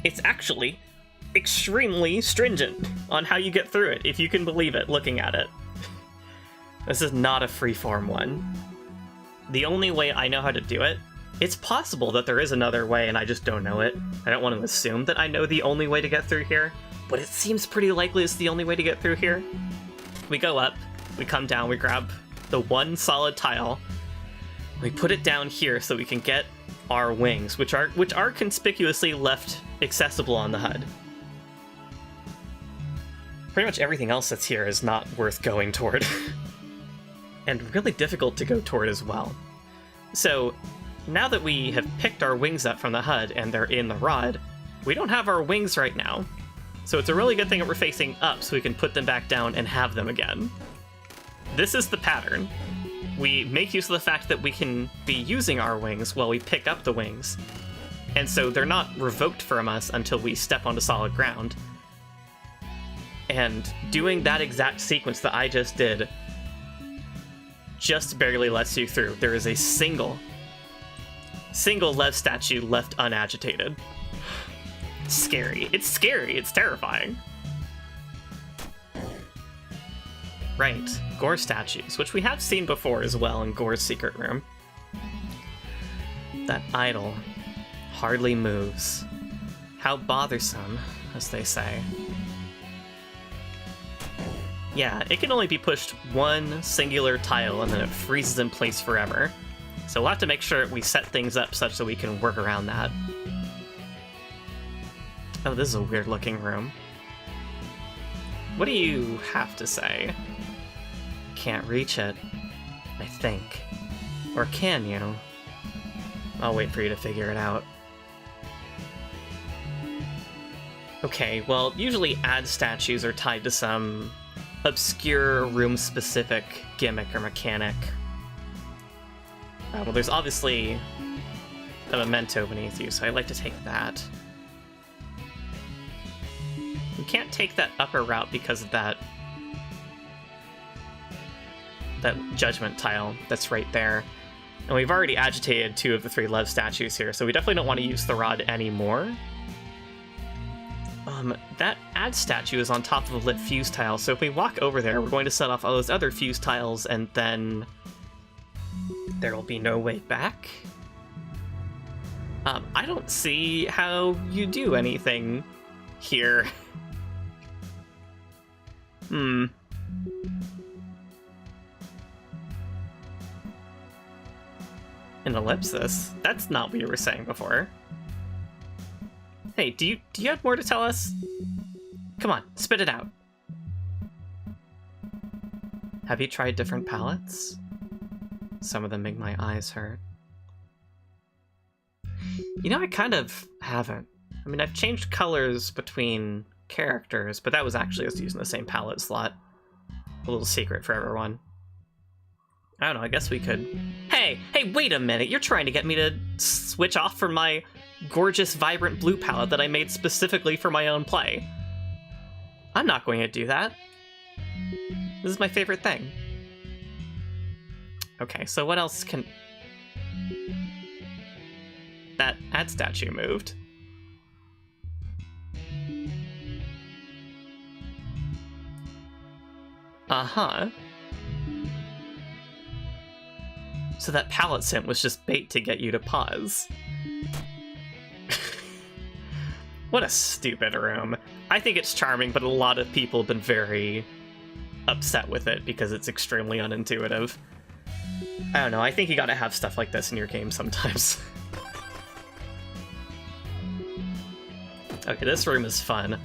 It's actually extremely stringent on how you get through it, if you can believe it, looking at it. This is not a freeform one. The only way I know how to do it, it's possible that there is another way and I just don't know it. I don't want to assume that I know the only way to get through here, but it seems pretty likely it's the only way to get through here. We go up, we come down, we grab the one solid tile, we put it down here so we can get our wings, which are conspicuously left accessible on the HUD. Pretty much everything else that's here is not worth going toward. And really difficult to go toward as well. So, now that we have picked our wings up from the HUD and they're in the rod, we don't have our wings right now. So it's a really good thing that we're facing up so we can put them back down and have them again. This is the pattern. We make use of the fact that we can be using our wings while we pick up the wings. And so they're not revoked from us until we step onto solid ground. And doing that exact sequence that I just did just barely lets you through. There is a single Lev statue left unagitated. Scary. It's scary. It's terrifying. Right. Gore statues, which we have seen before as well in Gore's secret room. That idol hardly moves. How bothersome, as they say. Yeah, it can only be pushed one singular tile and then it freezes in place forever. So we'll have to make sure we set things up such that we can work around that. Oh, this is a weird looking room. What do you have to say? Can't reach it, I think. Or can you? I'll wait for you to figure it out. Okay, well, usually ad statues are tied to some obscure room-specific gimmick or mechanic. Well, there's obviously a memento beneath you, so I'd like to take that. You can't take that upper route because of that judgment tile that's right there. And we've already agitated 2 of the 3 Lev statues here, so we definitely don't want to use the rod anymore. That ad statue is on top of a lit fuse tile, so if we walk over there, we're going to set off all those other fuse tiles, and then there will be no way back? I don't see how you do anything here. An ellipsis? That's not what you were saying before. Hey, do you have more to tell us? Come on, spit it out. Have you tried different palettes? Some of them make my eyes hurt. You know, I kind of haven't. I mean, I've changed colors between characters, but that was actually just using the same palette slot. A little secret for everyone. I don't know, I guess we could... Hey, wait a minute! You're trying to get me to switch off from my gorgeous, vibrant blue palette that I made specifically for my own play. I'm not going to do that. This is my favorite thing. Okay, so what else can... That ad statue moved. Uh-huh. So that palette scent was just bait to get you to pause. What a stupid room. I think it's charming, but a lot of people have been very upset with it because it's extremely unintuitive. I don't know, I think you gotta have stuff like this in your game sometimes. Okay, this room is fun.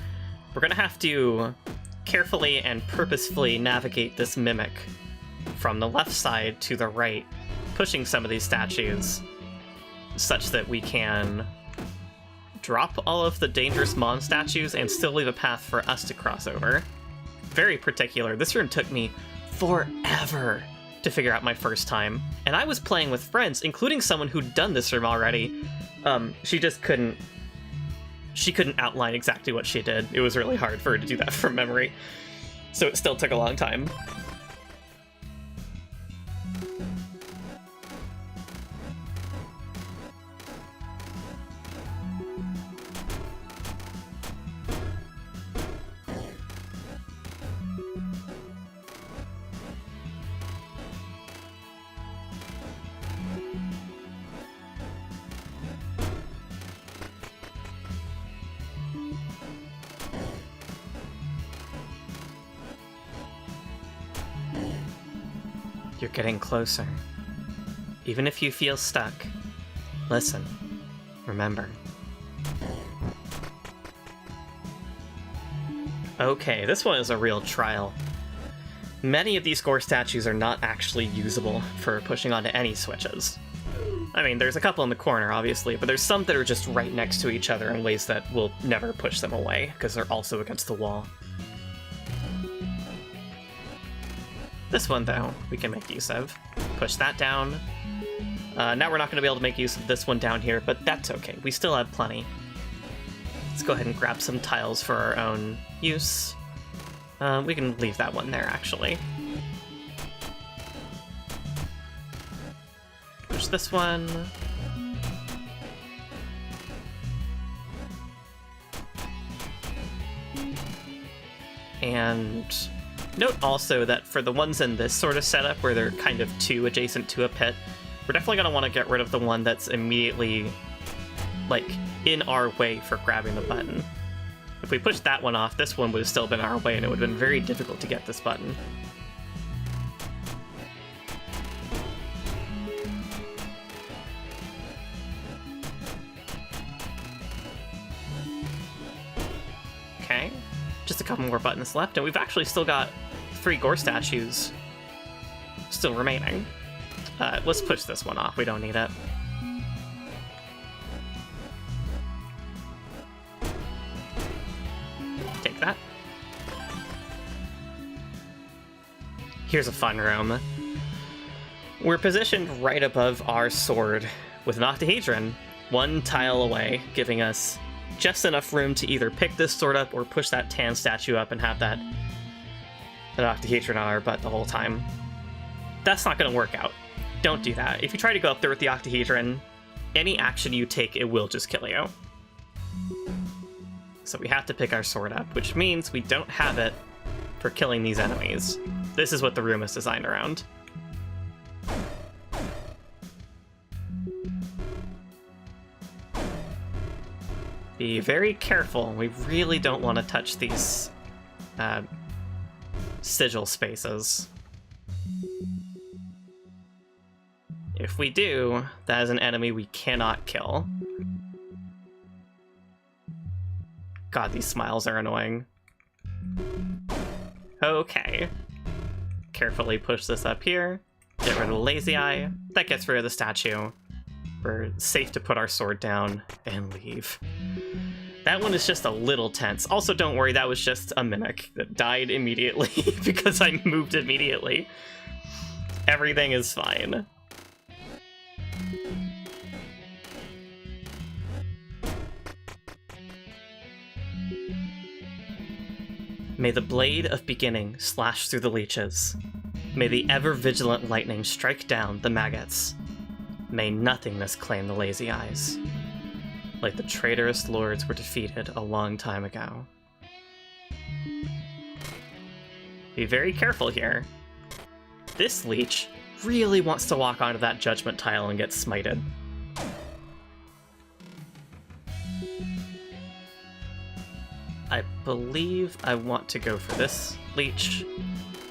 We're gonna have to carefully and purposefully navigate this mimic from the left side to the right, pushing some of these statues such that we can drop all of the dangerous Mon statues and still leave a path for us to cross over. Very particular. This room took me forever to figure out my first time, and I was playing with friends, including someone who'd done this room already. She just couldn't outline exactly what she did. It was really hard for her to do that from memory, so it still took a long time. You're getting closer. Even if you feel stuck, listen. Remember. Okay, this one is a real trial. Many of these gore statues are not actually usable for pushing onto any switches. I mean, there's a couple in the corner, obviously, but there's some that are just right next to each other in ways that will never push them away, because they're also against the wall. This one, though, we can make use of. Push that down. Now we're not going to be able to make use of this one down here, but that's okay. We still have plenty. Let's go ahead and grab some tiles for our own use. We can leave that one there, actually. Push this one. And note also that for the ones in this sort of setup where they're kind of too adjacent to a pit, we're definitely going to want to get rid of the one that's immediately, like, in our way for grabbing the button. If we pushed that one off, this one would have still been our way, and it would have been very difficult to get this button. Okay, just a couple more buttons left, and we've actually still got 3 gore statues still remaining. Let's push this one off, we don't need it. Take that. Here's a fun room. We're positioned right above our sword, with an octahedron 1 tile away, giving us just enough room to either pick this sword up or push that tan statue up and have that octahedron on our butt the whole time. That's not going to work out. Don't do that. If you try to go up there with the octahedron, any action you take, it will just kill you. So we have to pick our sword up, which means we don't have it for killing these enemies. This is what the room is designed around. Be very careful. We really don't want to touch these sigil spaces. If we do, that is an enemy we cannot kill. God, these smiles are annoying. Okay. Carefully push this up here. Get rid of the lazy eye. That gets rid of the statue. We're safe to put our sword down and leave. That one is just a little tense. Also, don't worry, that was just a mimic that died immediately because I moved immediately. Everything is fine. May the blade of beginning slash through the leeches. May the ever-vigilant lightning strike down the maggots. May nothingness claim the lazy eyes. Like the traitorous lords were defeated a long time ago. Be very careful here. This leech really wants to walk onto that judgment tile and get smited. I believe I want to go for this leech,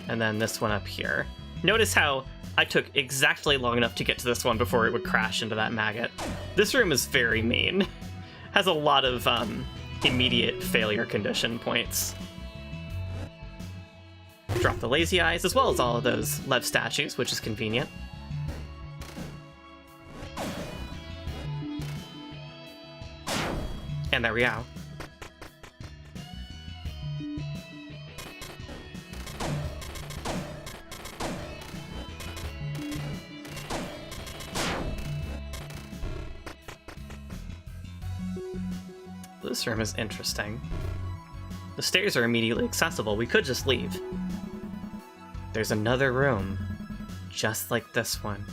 and then this one up here. Notice how I took exactly long enough to get to this one before it would crash into that maggot. This room is very mean. Has a lot of immediate failure condition points. Drop the lazy eyes, as well as all of those Lev statues, which is convenient. And there we go. This room is interesting. The stairs are immediately accessible. We could just leave. There's another room, just like this one.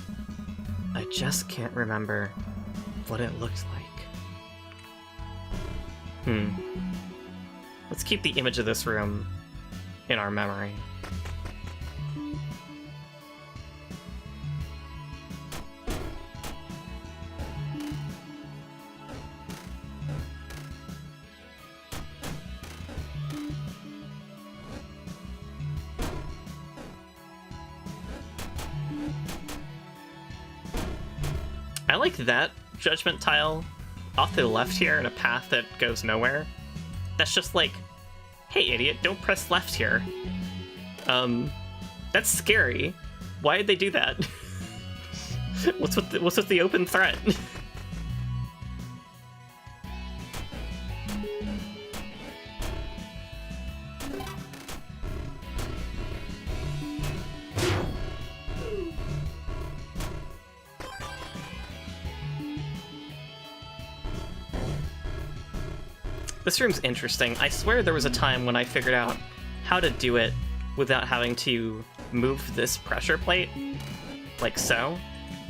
I just can't remember what it looked like. Let's keep the image of this room in our memory. I like that judgment tile off to the left here in a path that goes nowhere. That's just like, hey idiot, don't press left here. That's scary. Why did they do that? What's with the open threat? This room's interesting. I swear there was a time when I figured out how to do it without having to move this pressure plate, like so,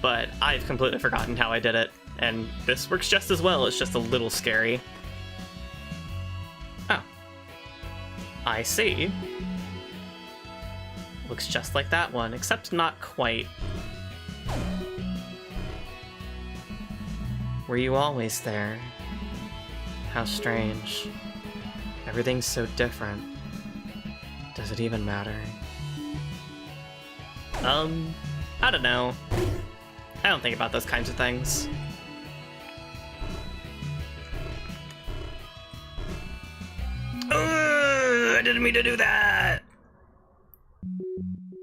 but I've completely forgotten how I did it, and this works just as well. It's just a little scary. Oh. I see. Looks just like that one, except not quite. Were you always there? How strange. Everything's so different. Does it even matter? I don't know. I don't think about those kinds of things. I didn't mean to do that!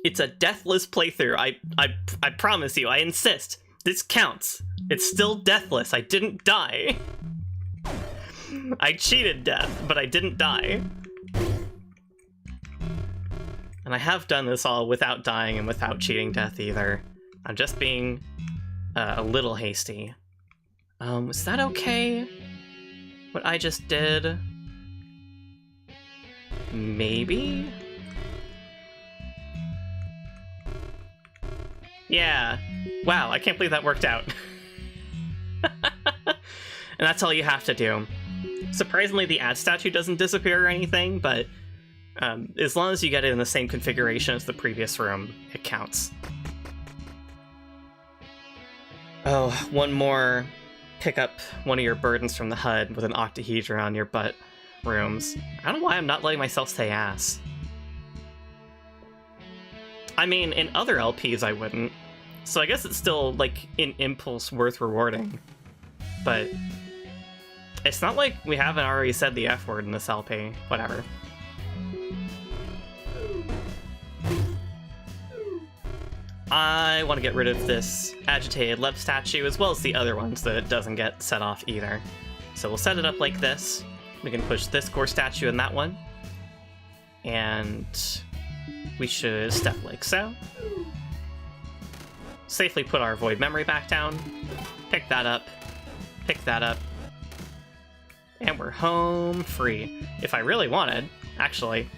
It's a deathless playthrough. I promise you, I insist. This counts. It's still deathless. I didn't die. I cheated death, but I didn't die. And I have done this all without dying and without cheating death either. I'm just being a little hasty. Was that okay? What I just did? Maybe? Yeah. Wow, I can't believe that worked out. And that's all you have to do. Surprisingly, the ad statue doesn't disappear or anything, but as long as you get it in the same configuration as the previous room, it counts. Oh, one more. Pick up one of your burdens from the HUD with an octahedron on your butt rooms. I don't know why I'm not letting myself say ass. I mean, in other LPs I wouldn't, so I guess it's still, like, an impulse worth rewarding. But it's not like we haven't already said the F word in this LP. Whatever. I want to get rid of this agitated left statue as well as the other ones so that it doesn't get set off either. So we'll set it up like this. We can push this core statue in that one. And we should step like so. Safely put our void memory back down. Pick that up. Pick that up. And we're home free. If I really wanted, actually.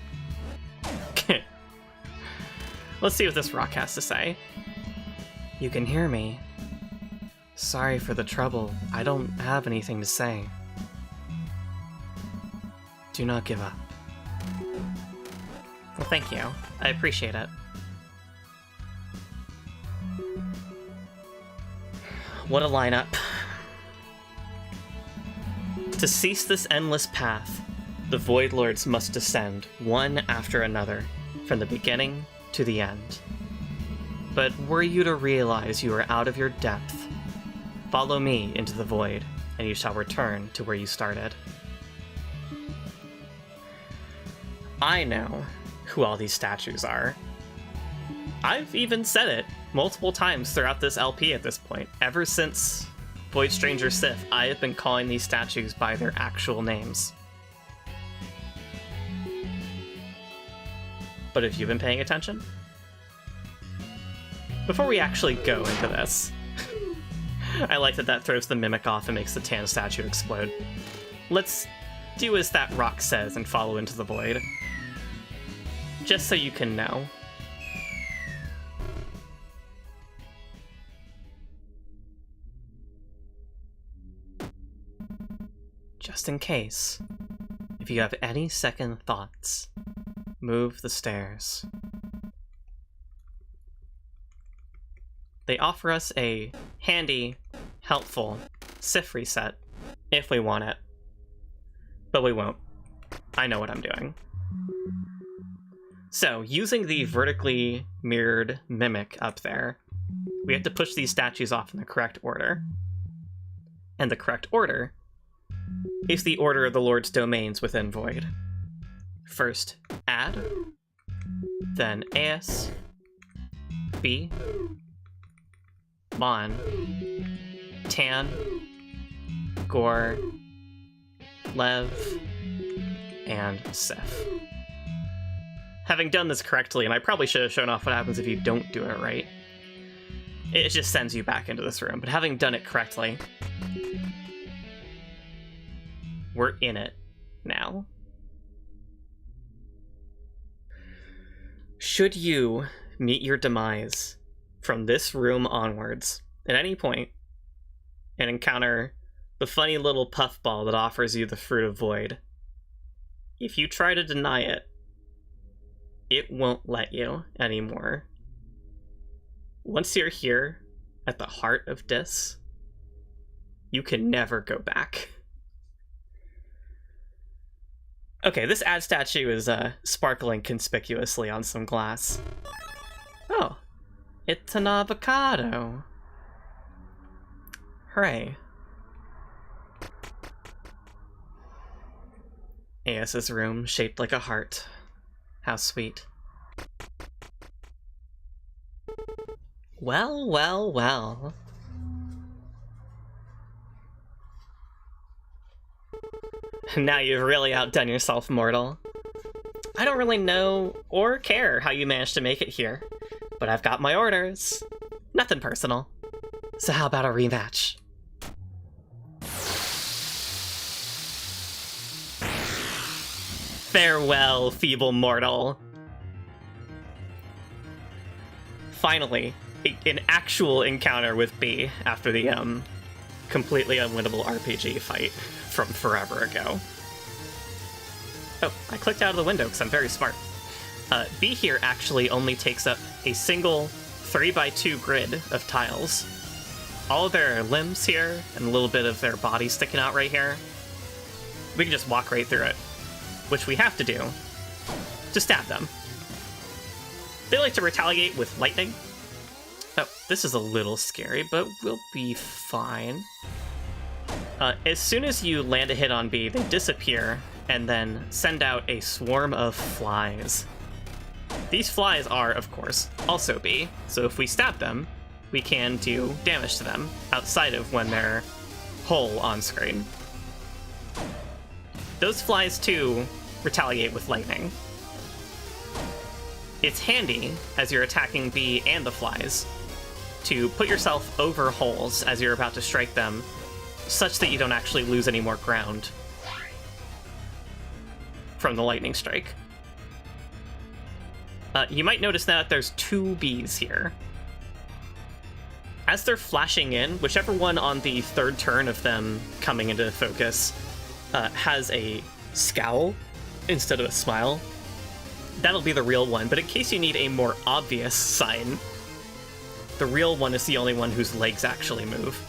Let's see what this rock has to say. You can hear me. Sorry for the trouble. I don't have anything to say. Do not give up. Well, thank you. I appreciate it. What a lineup. To cease this endless path, the Void Lords must descend, one after another, from the beginning to the end. But were you to realize you are out of your depth, follow me into the void, and you shall return to where you started. I know who all these statues are. I've even said it multiple times throughout this LP at this point. Ever since Void Stranger Sith, I have been calling these statues by their actual names. But have you been paying attention? Before we actually go into this, I like that that throws the mimic off and makes the tan statue explode. Let's do as that rock says and follow into the void. Just so you can know. Just in case, if you have any second thoughts, move the stairs. They offer us a handy, helpful Sif reset if we want it. But we won't. I know what I'm doing. So, using the vertically mirrored mimic up there, we have to push these statues off in the correct order. And the correct order is the order of the Lord's domains within Void. First, Ad, then Aes, B, Mon, Tan, Gore, Lev, and Seth. Having done this correctly, and I probably should have shown off what happens if you don't do it right, it just sends you back into this room, but having done it correctly, we're in it now. Should you meet your demise from this room onwards at any point and encounter the funny little puffball that offers you the Fruit of Void, if you try to deny it, it won't let you anymore. Once you're here at the heart of Dis, you can never go back. Okay, this ad statue is sparkling conspicuously on some glass. Oh, it's an avocado. Hooray. Aes's room, shaped like a heart. How sweet. Well, well, well. Now you've really outdone yourself, mortal. I don't really know or care how you managed to make it here, but I've got my orders. Nothing personal. So how about a rematch? Farewell, feeble mortal. Finally, an actual encounter with B after the completely unwinnable RPG fight from forever ago. Oh, I clicked out of the window because I'm very smart. B here actually only takes up a single 3x2 grid of tiles. All of their limbs here and a little bit of their body sticking out right here. We can just walk right through it, which we have to do to stab them. They like to retaliate with lightning. Oh, this is a little scary, but we'll be fine. As soon as you land a hit on B, they disappear and then send out a swarm of flies. These flies are, of course, also B, so if we stab them, we can do damage to them outside of when they're whole on screen. Those flies, too, retaliate with lightning. It's handy, as you're attacking B and the flies, to put yourself over holes as you're about to strike them, such that you don't actually lose any more ground from the lightning strike. You might notice now that there's 2 Bs here. As they're flashing in, whichever one on the third turn of them coming into focus has a scowl instead of a smile, that'll be the real one, but in case you need a more obvious sign, the real one is the only one whose legs actually move.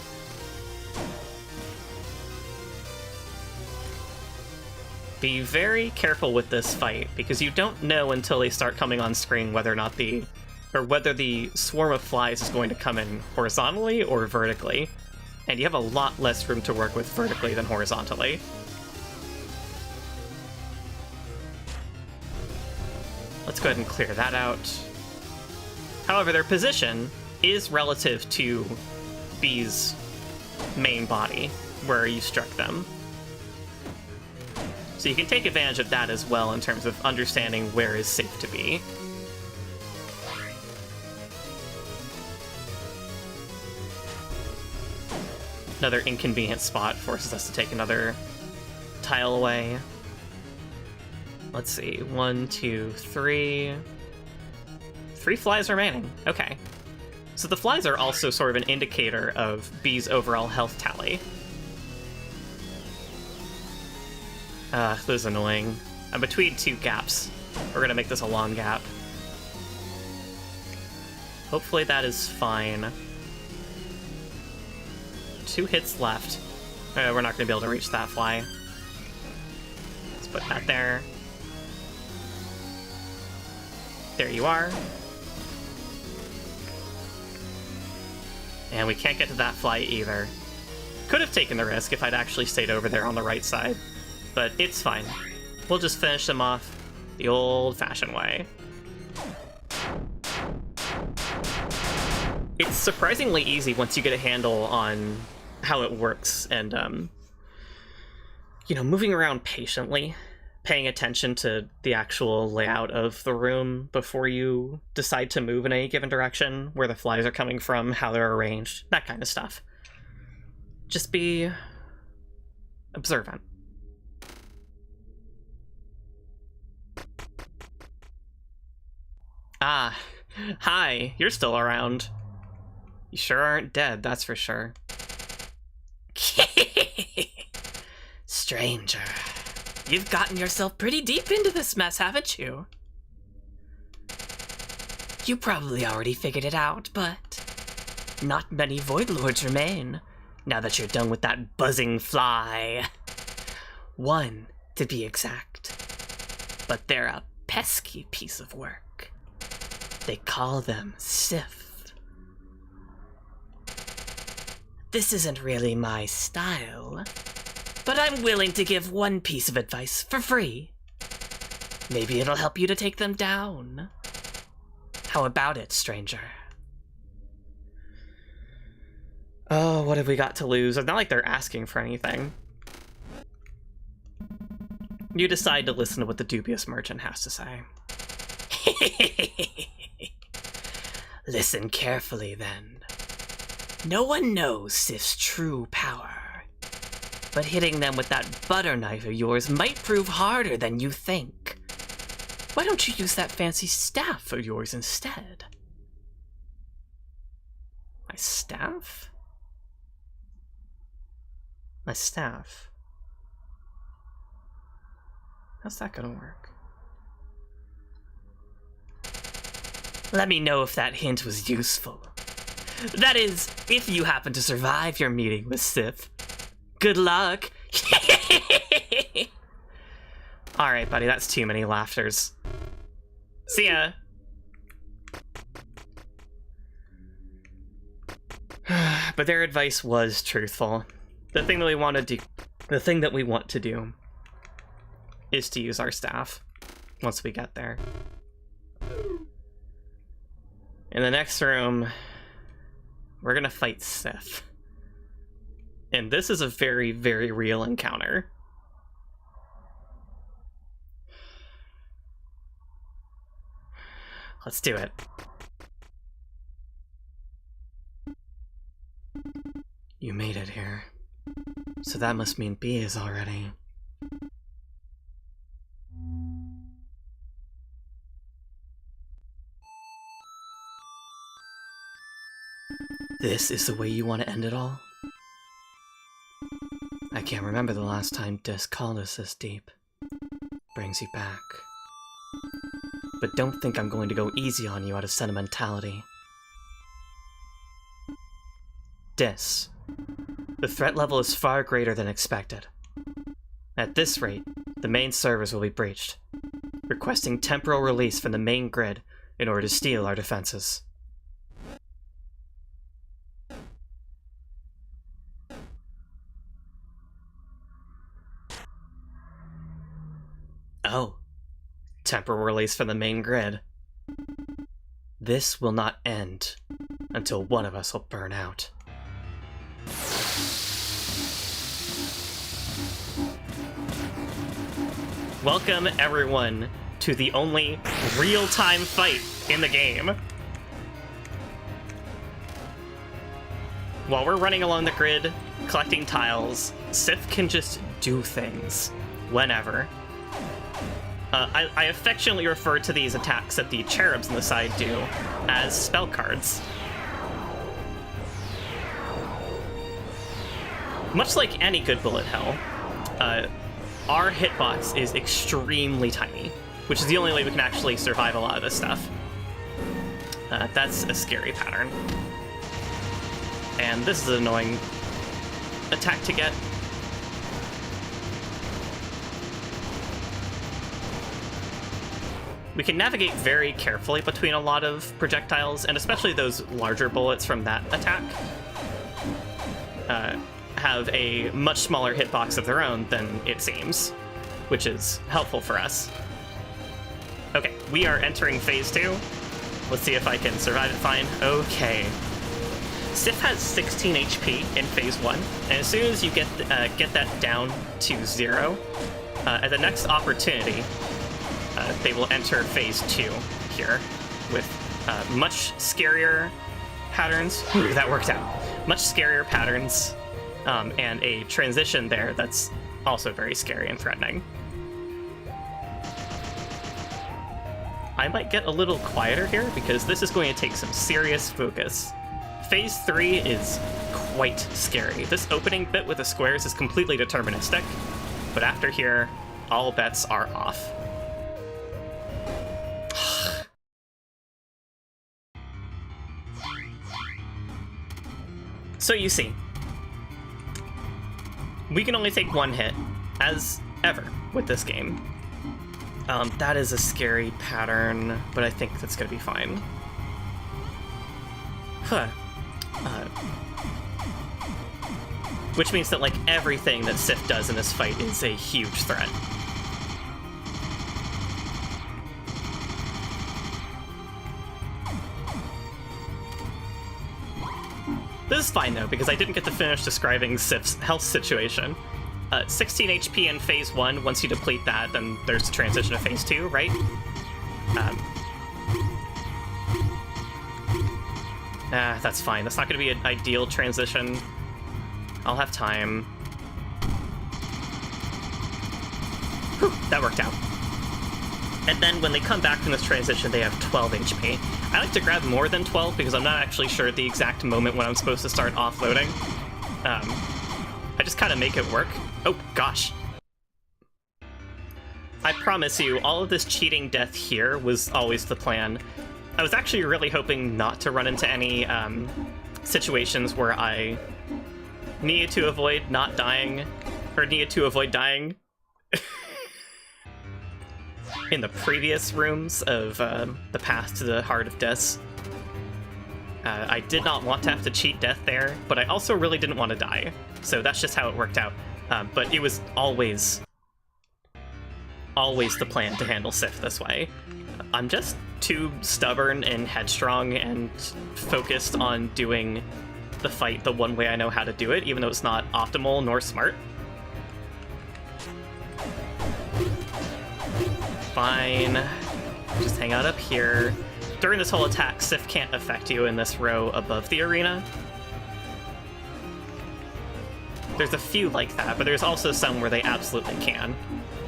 Be very careful with this fight, because you don't know until they start coming on screen whether or not whether the swarm of flies is going to come in horizontally or vertically, and you have a lot less room to work with vertically than horizontally. Let's go ahead and clear that out. However, their position is relative to B's main body, where you struck them. So you can take advantage of that as well in terms of understanding where is safe to be. Another inconvenient spot forces us to take another tile away. Let's see, 1, 2, 3. 3 flies remaining. Okay. So the flies are also sort of an indicator of B's overall health tally. This is annoying. I'm between 2 gaps. We're gonna make this a long gap. Hopefully that is fine. 2 hits left. We're not gonna be able to reach that fly. Let's put that there. There you are. And we can't get to that fly either. Could have taken the risk if I'd actually stayed over there on the right side. But it's fine. We'll just finish them off the old-fashioned way. It's surprisingly easy once you get a handle on how it works and, you know, moving around patiently, paying attention to the actual layout of the room before you decide to move in any given direction, where the flies are coming from, how they're arranged, that kind of stuff. Just be observant. Ah, hi, you're still around. You sure aren't dead, that's for sure. Stranger, you've gotten yourself pretty deep into this mess, haven't you? You probably already figured it out, but not many Void Lords remain, now that you're done with that buzzing fly. One, to be exact. But they're a pesky piece of work. They call them Sith. This isn't really my style, but I'm willing to give one piece of advice for free. Maybe it'll help you to take them down. How about it, stranger? Oh, what have we got to lose? It's not like they're asking for anything. You decide to listen to what the dubious merchant has to say. Listen carefully, then. No one knows Sif's true power, but hitting them with that butter knife of yours might prove harder than you think. Why don't you use that fancy staff of yours instead? My staff? My staff? How's that gonna work? Let me know if that hint was useful. That is, if you happen to survive your meeting with Sif. Good luck! Alright, buddy, that's too many laughters. See ya! But their advice was truthful. The thing that we want to do is to use our staff once we get there. In the next room, we're gonna fight Sith. And this is a very, very real encounter. Let's do it. You made it here. So that must mean B is already. This is the way you want to end it all? I can't remember the last time Dis called us this deep. Brings you back. But don't think I'm going to go easy on you out of sentimentality. Dis, the threat level is far greater than expected. At this rate, the main servers will be breached, requesting temporal release from the main grid in order to steal our defenses. Oh, temporal release from the main grid. This will not end until one of us will burn out. Welcome, everyone, to the only real-time fight in the game. While we're running along the grid, collecting tiles, Sith can just do things whenever. I affectionately refer to these attacks that the cherubs on the side do as spell cards. Much like any good bullet hell, our hitbox is extremely tiny, which is the only way we can actually survive a lot of this stuff. That's a scary pattern. And this is an annoying attack to get. We can navigate very carefully between a lot of projectiles, and especially those larger bullets from that attack. have a much smaller hitbox of their own than it seems, which is helpful for us. Okay, we are entering phase 2. Let's see if I can survive it fine. Okay. Sif has 16 HP in phase 1, and as soon as you get that down to 0, at the next opportunity, they will enter phase 2 here with much scarier patterns. Ooh, that worked out. Much scarier patterns, and a transition there that's also very scary and threatening. I might get a little quieter here because this is going to take some serious focus. Phase 3 is quite scary. This opening bit with the squares is completely deterministic, but after here, all bets are off. So you see, we can only take one hit, as ever, with this game. That is a scary pattern, but I think that's gonna be fine. Huh. Which means that, like, everything that Sif does in this fight is a huge threat. This is fine, though, because I didn't get to finish describing Sif's health situation. 16 HP in phase 1, once you deplete that, then there's the transition to phase 2, right? That's fine. That's not going to be an ideal transition. I'll have time. Whew, that worked out. And then when they come back from this transition, they have 12 HP. I like to grab more than 12 because I'm not actually sure at the exact moment when I'm supposed to start offloading. I just kind of make it work. Oh, gosh. I promise you, all of this cheating death here was always the plan. I was actually really hoping not to run into any situations where I needed to avoid not dying, or needed to avoid dying in the previous rooms of the path to the Heart of Death. I did not want to have to cheat death there, but I also really didn't want to die, so that's just how it worked out. But it was always the plan to handle Sif this way. I'm just too stubborn and headstrong and focused on doing the fight the one way I know how to do it, even though it's not optimal nor smart. Fine. Just hang out up here. During this whole attack, Sif can't affect you in this row above the arena. There's a few like that, but there's also some where they absolutely can.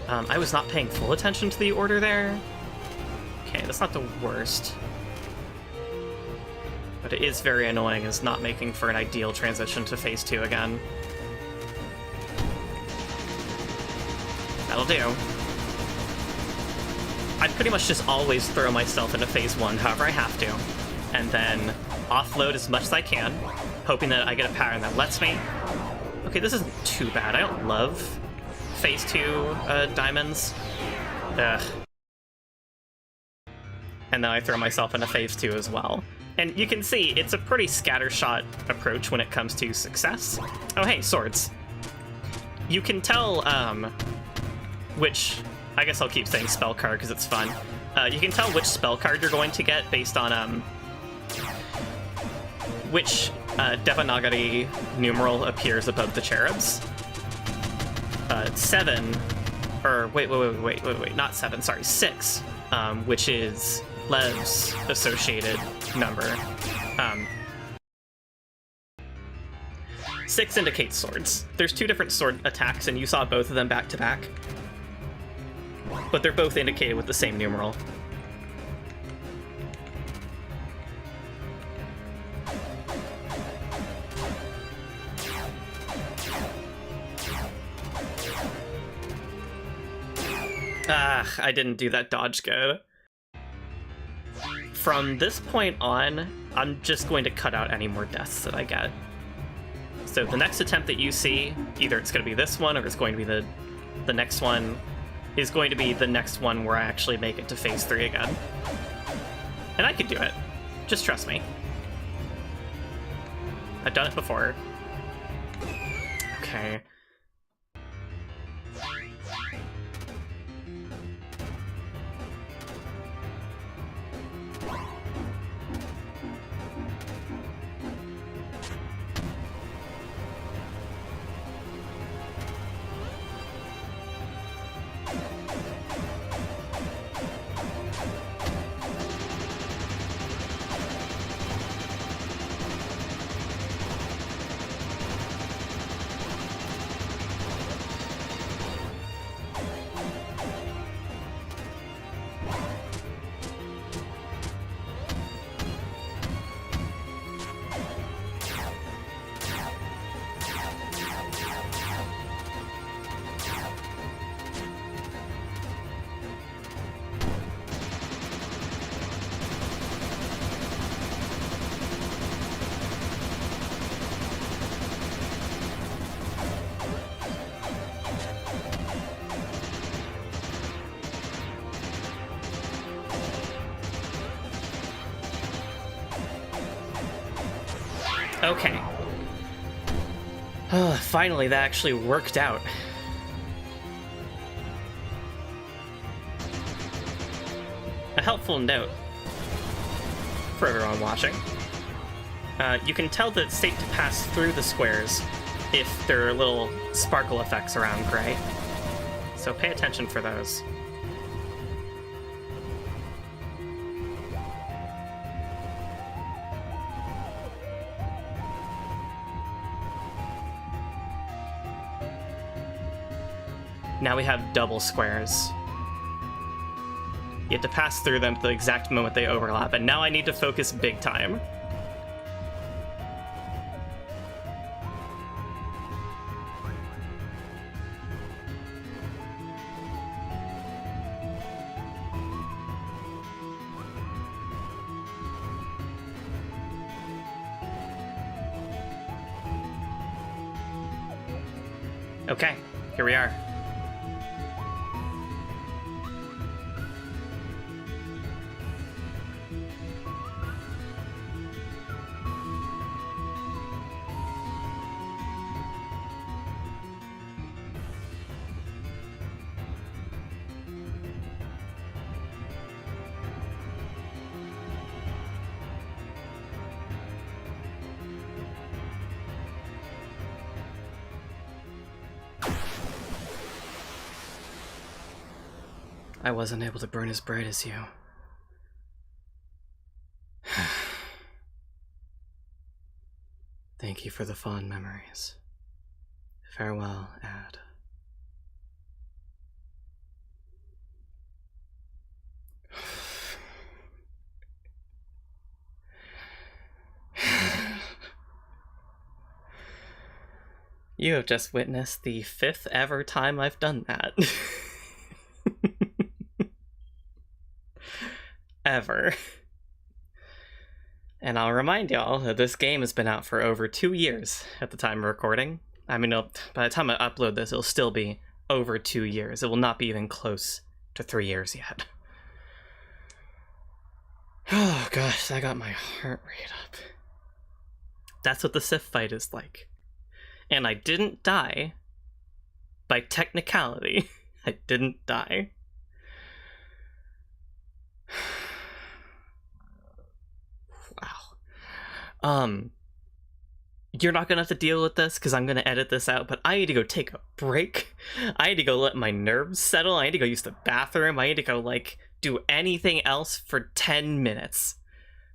I was not paying full attention to the order there. Okay, that's not the worst. But it is very annoying, it's not making for an ideal transition to phase 2 again. That'll do. I pretty much just always throw myself into phase 1 however I have to, and then offload as much as I can, hoping that I get a pattern that lets me. Okay, this isn't too bad. I don't love phase 2 diamonds. Ugh. And then I throw myself into phase 2 as well. And you can see, it's a pretty scattershot approach when it comes to success. Oh hey, swords. You can tell, which... I guess I'll keep saying spell card because it's fun. You can tell which spell card you're going to get based on, which Devanagari numeral appears above the cherubs. 7, or wait, not 7, sorry, 6, which is Lev's associated number. 6 indicates swords. There's 2 different sword attacks, and you saw both of them back to back. But they're both indicated with the same numeral. Ah, I didn't do that dodge good. From this point on, I'm just going to cut out any more deaths that I get. So the next attempt that you see, either it's going to be this one or it's going to be the next one, is going to be the next one where I actually make it to phase 3 again. And I can do it. Just trust me. I've done it before. Okay. Okay. Finally, that actually worked out. A helpful note for everyone watching. You can tell that it's safe to pass through the squares if there are little sparkle effects around gray. So pay attention for those. Now we have double squares. You have to pass through them at the exact moment they overlap, and now I need to focus big time. Okay, here we are. I wasn't able to burn as bright as you. Thank you for the fond memories. Farewell, Ad. You have just witnessed the 5th ever time I've done that. Ever. And I'll remind y'all that this game has been out for over 2 years at the time of recording. I mean, by the time I upload this, it'll still be over 2 years. It will not be even close to 3 years yet. Oh gosh, I got my heart rate up. That's what the Sith fight is like. And I didn't die by technicality. I didn't die. Wow. You're not gonna have to deal with this because I'm gonna edit this out, but I need to go take a break. I need to go let my nerves settle. I need to go use the bathroom. I need to go, like, do anything else for 10 minutes.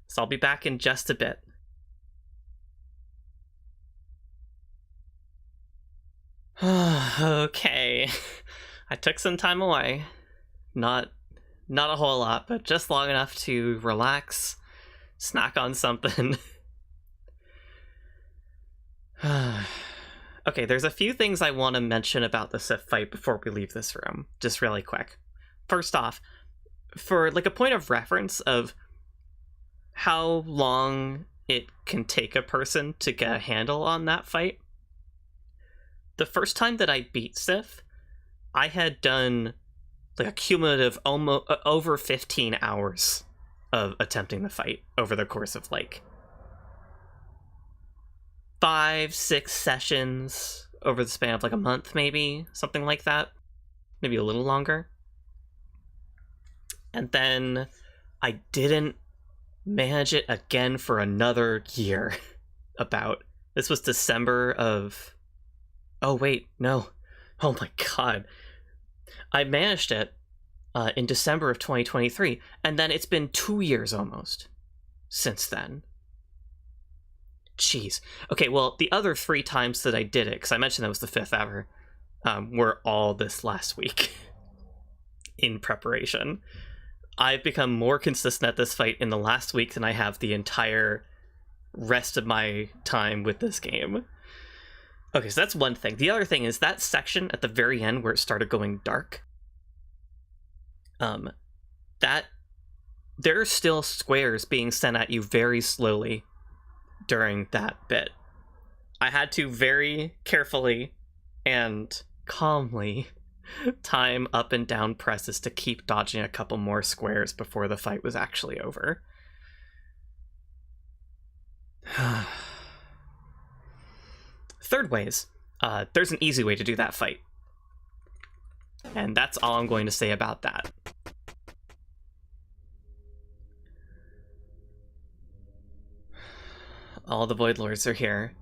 So I'll be back in just a bit. Okay. I took some time away. Not a whole lot, but just long enough to relax, snack on something. Okay, there's a few things I want to mention about the Sith fight before we leave this room, just really quick. First off, for like a point of reference of how long it can take a person to get a handle on that fight, the first time that I beat Sith, I had done like a cumulative almost over 15 hours of attempting the fight over the course of like 5-6 sessions over the span of like a month, maybe, something like that. Maybe a little longer. And then I didn't manage it again for another year. This was December of... Oh, wait, no. Oh my god. I managed it in December of 2023, and then it's been 2 years almost since then. Jeez. Okay, well, the other 3 times that I did it, because I mentioned that was the 5th ever, were all this last week in preparation. I've become more consistent at this fight in the last week than I have the entire rest of my time with this game. Okay, so that's one thing. The other thing is that section at the very end where it started going dark. That there are still squares being sent at you very slowly during that bit. I had to very carefully and calmly time up and down presses to keep dodging a couple more squares before the fight was actually over. Third ways, there's an easy way to do that fight. And that's all I'm going to say about that. All the Void Lords are here.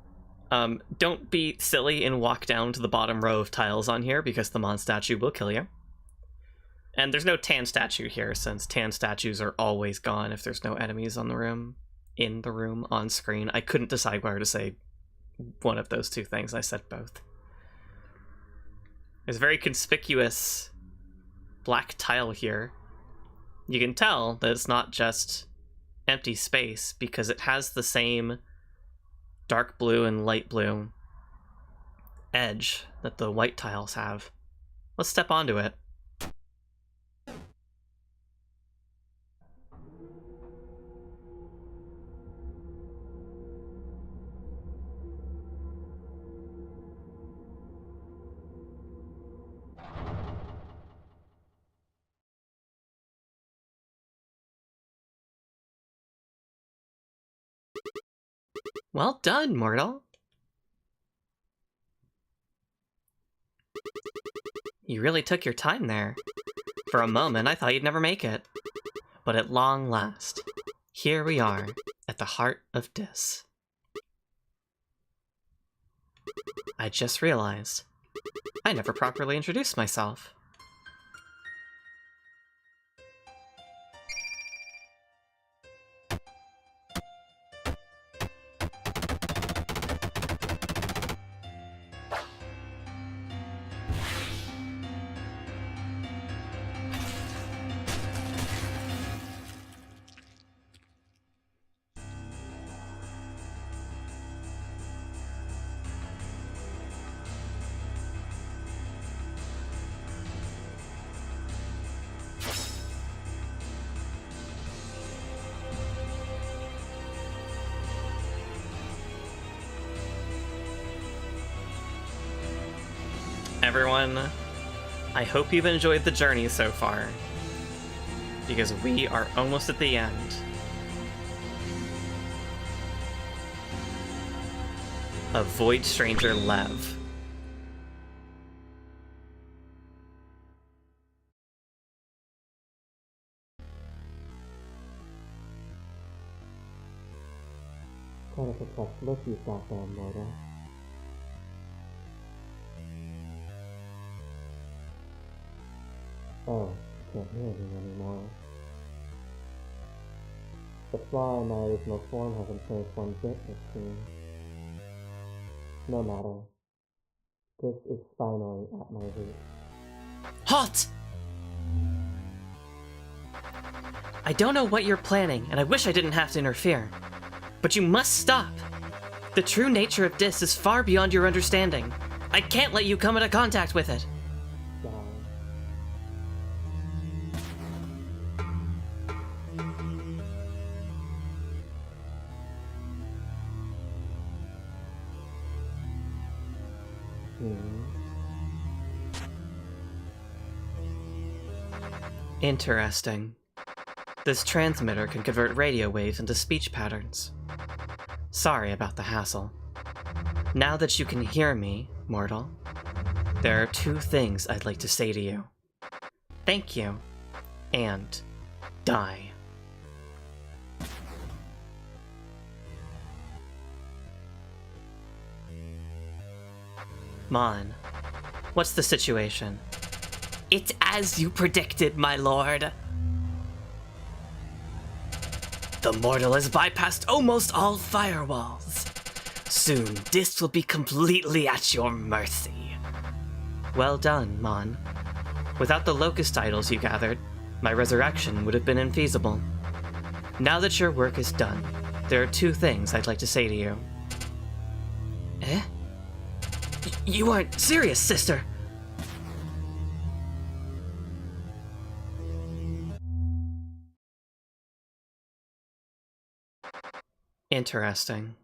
Don't be silly and walk down to the bottom row of tiles on here, because the Mon statue will kill you. And there's no Tan statue here, since Tan statues are always gone if there's no enemies in the room, on screen. I couldn't decide whether to say one of those two things. I said both. There's a very conspicuous black tile here. You can tell that it's not just empty space, because it has the same dark blue and light blue edge that the white tiles have. Let's step onto it. Well done, mortal. You really took your time there. For a moment, I thought you'd never make it. But at long last, here we are, at the heart of Dis. I just realized, I never properly introduced myself. Everyone, I hope you've enjoyed the journey so far, because we are almost at the end of Void Stranger Lev. Kind of a tough look you've got there, Mortal. Oh, can't hear me anymore. The flaw in my original form hasn't changed one bit, it seems. No matter. This is finally at my root. Halt! I don't know what you're planning, and I wish I didn't have to interfere. But you must stop! The true nature of Dis is far beyond your understanding. I can't let you come into contact with it. Interesting. This transmitter can convert radio waves into speech patterns. Sorry about the hassle. Now that you can hear me, mortal, there are two things I'd like to say to you. Thank you, and die. Mon, what's the situation? It's as you predicted, my lord. The mortal has bypassed almost all firewalls. Soon, this will be completely at your mercy. Well done, Mon. Without the locust idols you gathered, my resurrection would have been infeasible. Now that your work is done, there are two things I'd like to say to you. Eh? You aren't serious, sister. Interesting.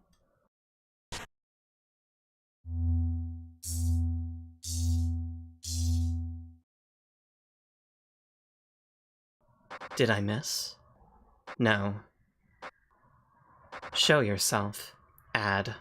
Did I miss? No. Show yourself, Ad.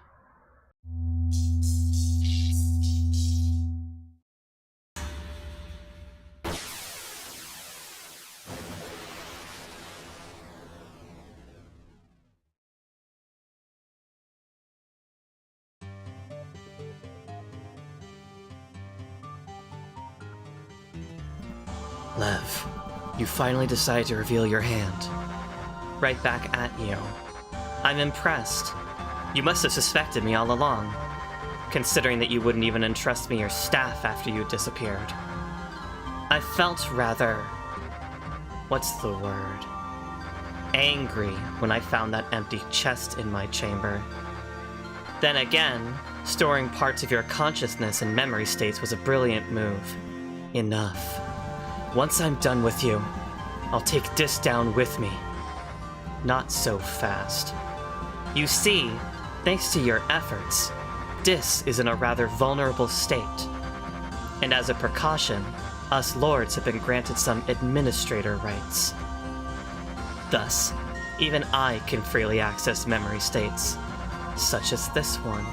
Lev, you finally decided to reveal your hand. Right back at you. I'm impressed. You must have suspected me all along, considering that you wouldn't even entrust me your staff after you disappeared. I felt rather... what's the word? Angry when I found that empty chest in my chamber. Then again, storing parts of your consciousness in memory states was a brilliant move. Enough. Once I'm done with you, I'll take Dis down with me. Not so fast. You see, thanks to your efforts, Dis is in a rather vulnerable state. And as a precaution, us lords have been granted some administrator rights. Thus, even I can freely access memory states, such as this one.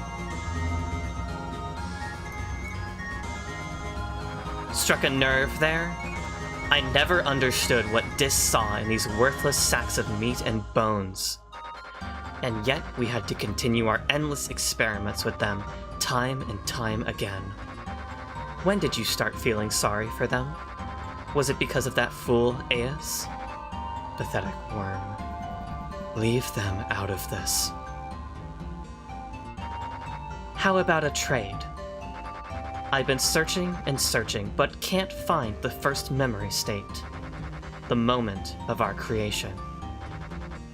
Struck a nerve there? I never understood what Dis saw in these worthless sacks of meat and bones. And yet we had to continue our endless experiments with them, time and time again. When did you start feeling sorry for them? Was it because of that fool, Aeus? Pathetic worm. Leave them out of this. How about a trade? I've been searching and searching, but can't find the first memory state. The moment of our creation.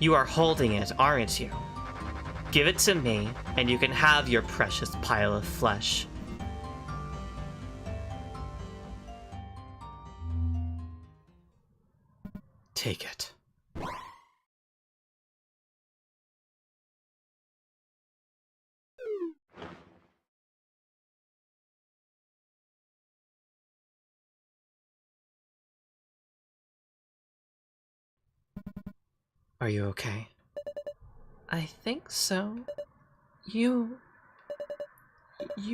You are holding it, aren't you? Give it to me, and you can have your precious pile of flesh. Take it. Are you okay? I think so. You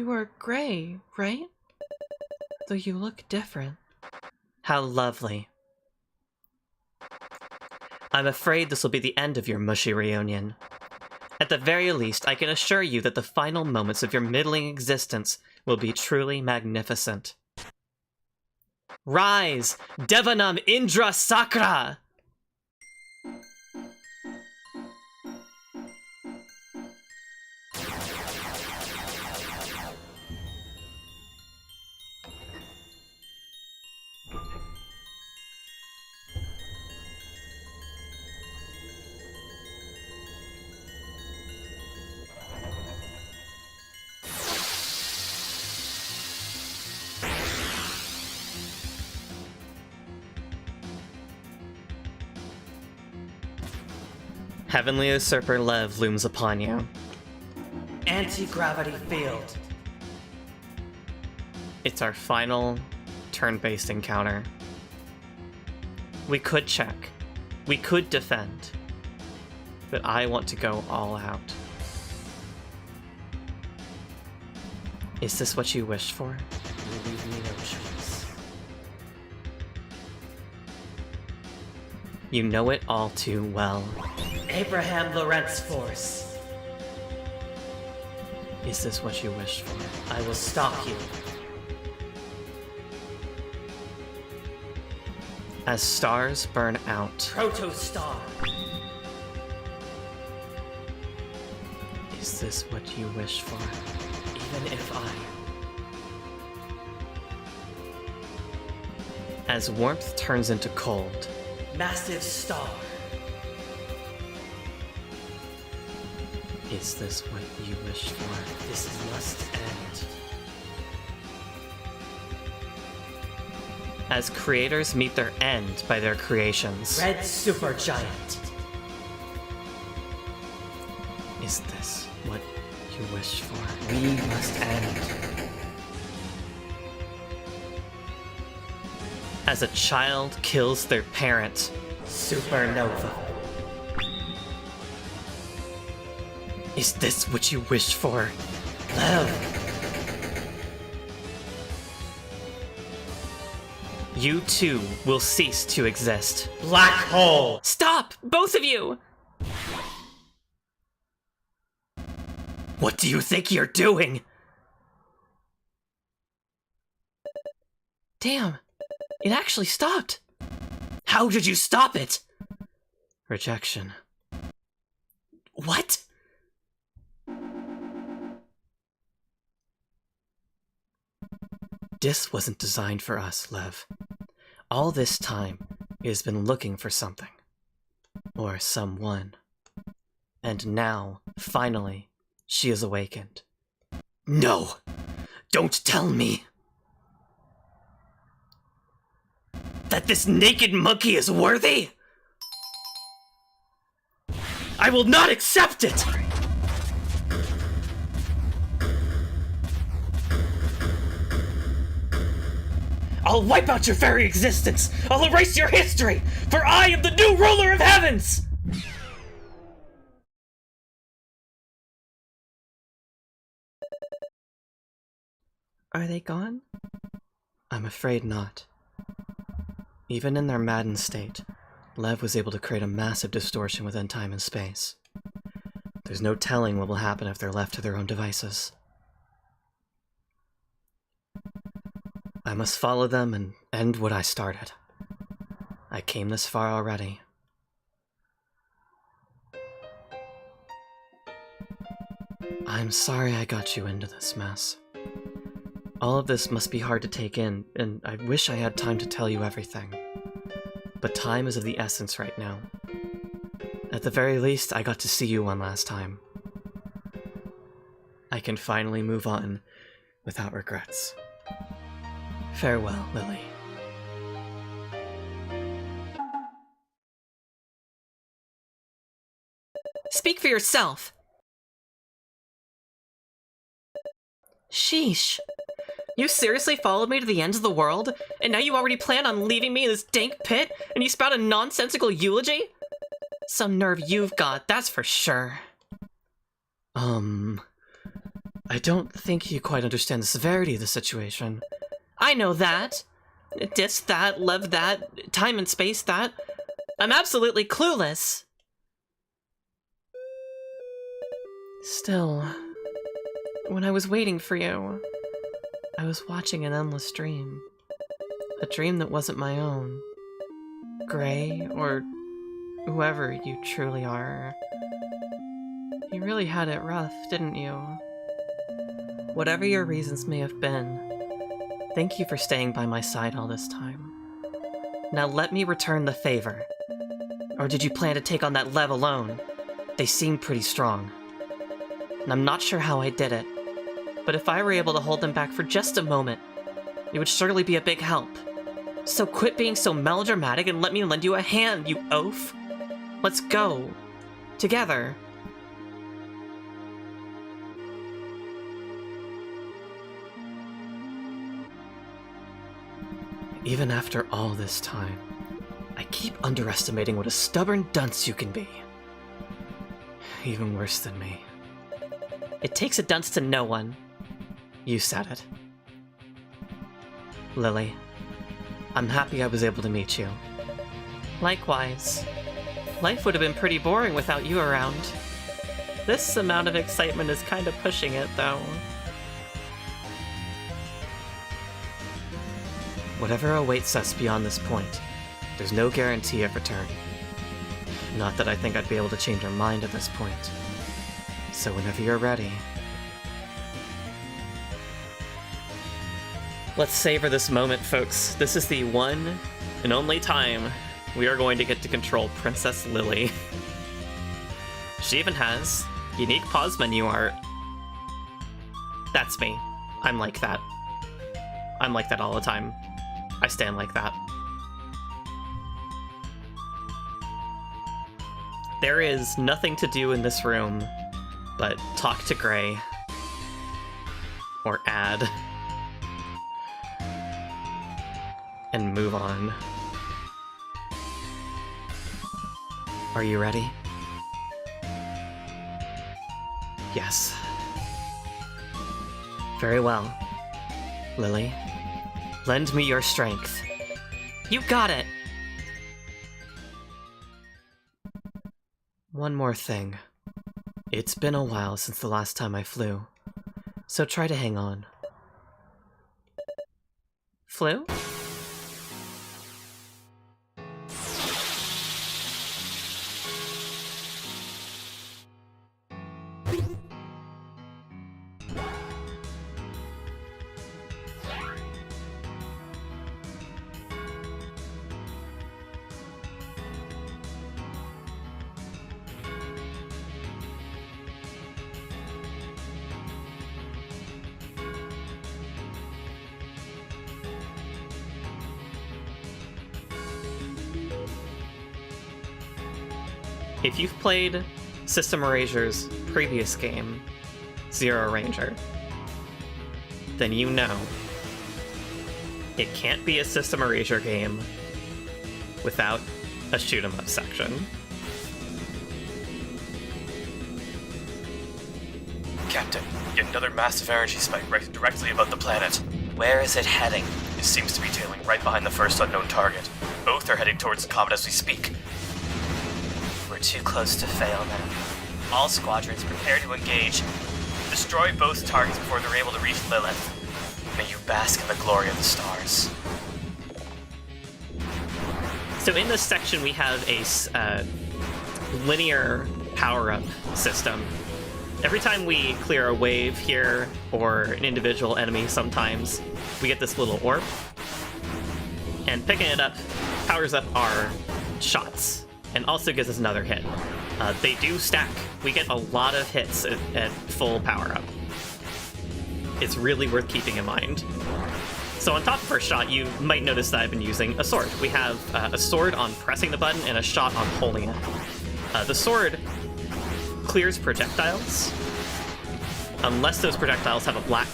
are gray, right? Though you look different. How lovely. I'm afraid this will be the end of your mushy reunion. At the very least, I can assure you that the final moments of your middling existence will be truly magnificent. Rise, Devanam Indra Sakra! Heavenly Usurper Lev looms upon you. Anti-gravity field. It's our final turn-based encounter. We could check. We could defend. But I want to go all out. Is this what you wished for? You leave me no choice. You know it all too well. Abraham Lorentz Force. Is this what you wished for? I will stop you. As stars burn out, Protostar. is this what you wish for? Even if I... As warmth turns into cold, Massive star. is this what you wish for? This must end. As creators meet their end by their creations, Red Supergiant. is this what you wish for? We must end. As a child kills their parent, Supernova. is this what you wish for? Lev. You too will cease to exist. Black hole. Stop! Both of you! What do you think you're doing? Damn, it actually stopped. How did you stop it? Rejection. What? This wasn't designed for us, Lev. All this time, it has been looking for something. Or someone. And now, finally, she is awakened. No. Don't tell me that this naked monkey is worthy. I will not accept it. I'll wipe out your very existence! I'll erase your history! For I am the new ruler of heavens! Are they gone? I'm afraid not. Even in their maddened state, Lev was able to create a massive distortion within time and space. There's no telling what will happen if they're left to their own devices. I must follow them and end what I started. I came this far already. I'm sorry I got you into this mess. All of this must be hard to take in, and I wish I had time to tell you everything. But time is of the essence right now. At the very least, I got to see you one last time. I can finally move on without regrets. Farewell, Lily. Speak for yourself! Sheesh. You seriously followed me to the ends of the world, and now you already plan on leaving me in this dank pit, and you spout a nonsensical eulogy? Some nerve you've got, that's for sure. I don't think you quite understand the severity of the situation. I know that. Dis that, Lev that, time and space that. I'm absolutely clueless. Still, when I was waiting for you, I was watching an endless dream. A dream that wasn't my own. Gray, or whoever you truly are. You really had it rough, didn't you? Whatever your reasons may have been, thank you for staying by my side all this time. Now let me return the favor. Or did you plan to take on that Lev alone? They seem pretty strong. And I'm not sure how I did it, but if I were able to hold them back for just a moment, it would surely be a big help. So quit being so melodramatic and let me lend you a hand, you oaf. Let's go. Together. Even after all this time, I keep underestimating what a stubborn dunce you can be. Even worse than me. It takes a dunce to know one. You said it. Lily, I'm happy I was able to meet you. Likewise. Life would have been pretty boring without you around. This amount of excitement is kind of pushing it, though. Whatever awaits us beyond this point, there's no guarantee of return. Not that I think I'd be able to change your mind at this point. So whenever you're ready... Let's savor this moment, folks. This is the one and only time we are going to get to control Princess Lily. She even has unique pause menu art. That's me. I'm like that. I'm like that all the time. I stand like that. There is nothing to do in this room but talk to Gray. Or add. And move on. Are you ready? Yes. Very well. Lily, lend me your strength. You got it! One more thing. It's been a while since the last time I flew, so try to hang on. Flew? If you've played System Erasure's previous game, Zero Ranger, then you know it can't be a System Erasure game without a shoot 'em up section. Captain, yet another massive energy spike right directly above the planet. Where is it heading? It seems to be tailing right behind the first unknown target. Both are heading towards the comet as we speak. We're too close to fail now. All squadrons prepare to engage. Destroy both targets before they're able to reach Lilith. May you bask in the glory of the stars. So in this section we have a linear power-up system. Every time we clear a wave here, or an individual enemy sometimes, we get this little orb. And picking it up powers up our shots, and also gives us another hit. They do stack. We get a lot of hits at full power-up. It's really worth keeping in mind. So on top of our shot, you might notice that I've been using a sword. We have a sword on pressing the button and a shot on holding it. The sword clears projectiles, unless those projectiles have a black,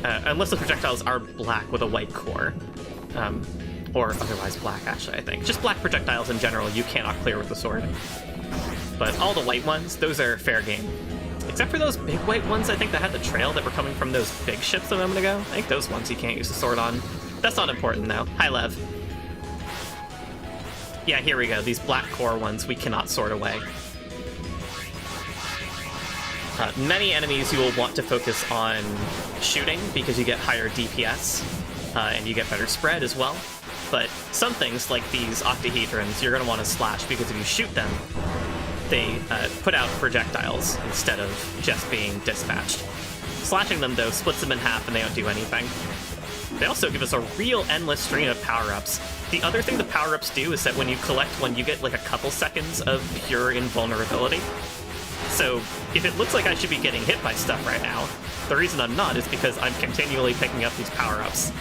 unless the projectiles are black with a white core, or otherwise black, actually, I think. Just black projectiles in general, you cannot clear with the sword. But all the white ones, those are fair game. Except for those big white ones, I think, that had the trail that were coming from those big ships a moment ago. I think those ones you can't use the sword on. That's not important, though. Hi, Lev. Yeah, here we go. These black core ones we cannot sword away. Many enemies you will want to focus on shooting because you get higher DPS, and you get better spread as well. But some things, like these octahedrons, you're going to want to slash because if you shoot them, they put out projectiles instead of just being dispatched. Slashing them, though, splits them in half and they don't do anything. They also give us a real endless stream of power-ups. The other thing the power-ups do is that when you collect one, you get like a couple seconds of pure invulnerability. So if it looks like I should be getting hit by stuff right now, the reason I'm not is because I'm continually picking up these power-ups.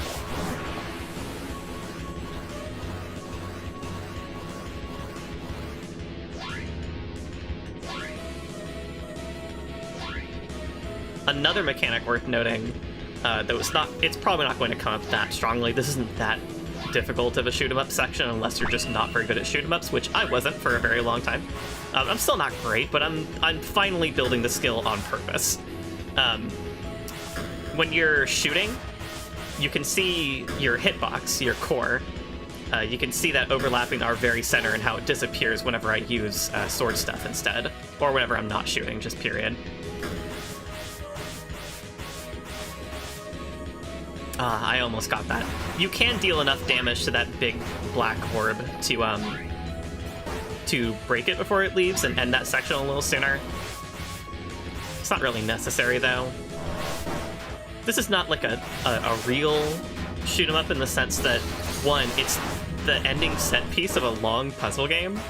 Another mechanic worth noting, though it's probably not going to come up that strongly. This isn't that difficult of a shoot 'em up section unless you're just not very good at shoot 'em ups, which I wasn't for a very long time. I'm still not great, but I'm finally building the skill on purpose. when you're shooting, you can see your hitbox, your core. You can see that overlapping our very center and how it disappears whenever I use sword stuff instead, or whenever I'm not shooting, just period. I almost got that. You can deal enough damage to that big black orb to break it before it leaves and end that section a little sooner. It's not really necessary, though. This is not like a real shoot 'em up in the sense that, one, it's the ending set piece of a long puzzle game,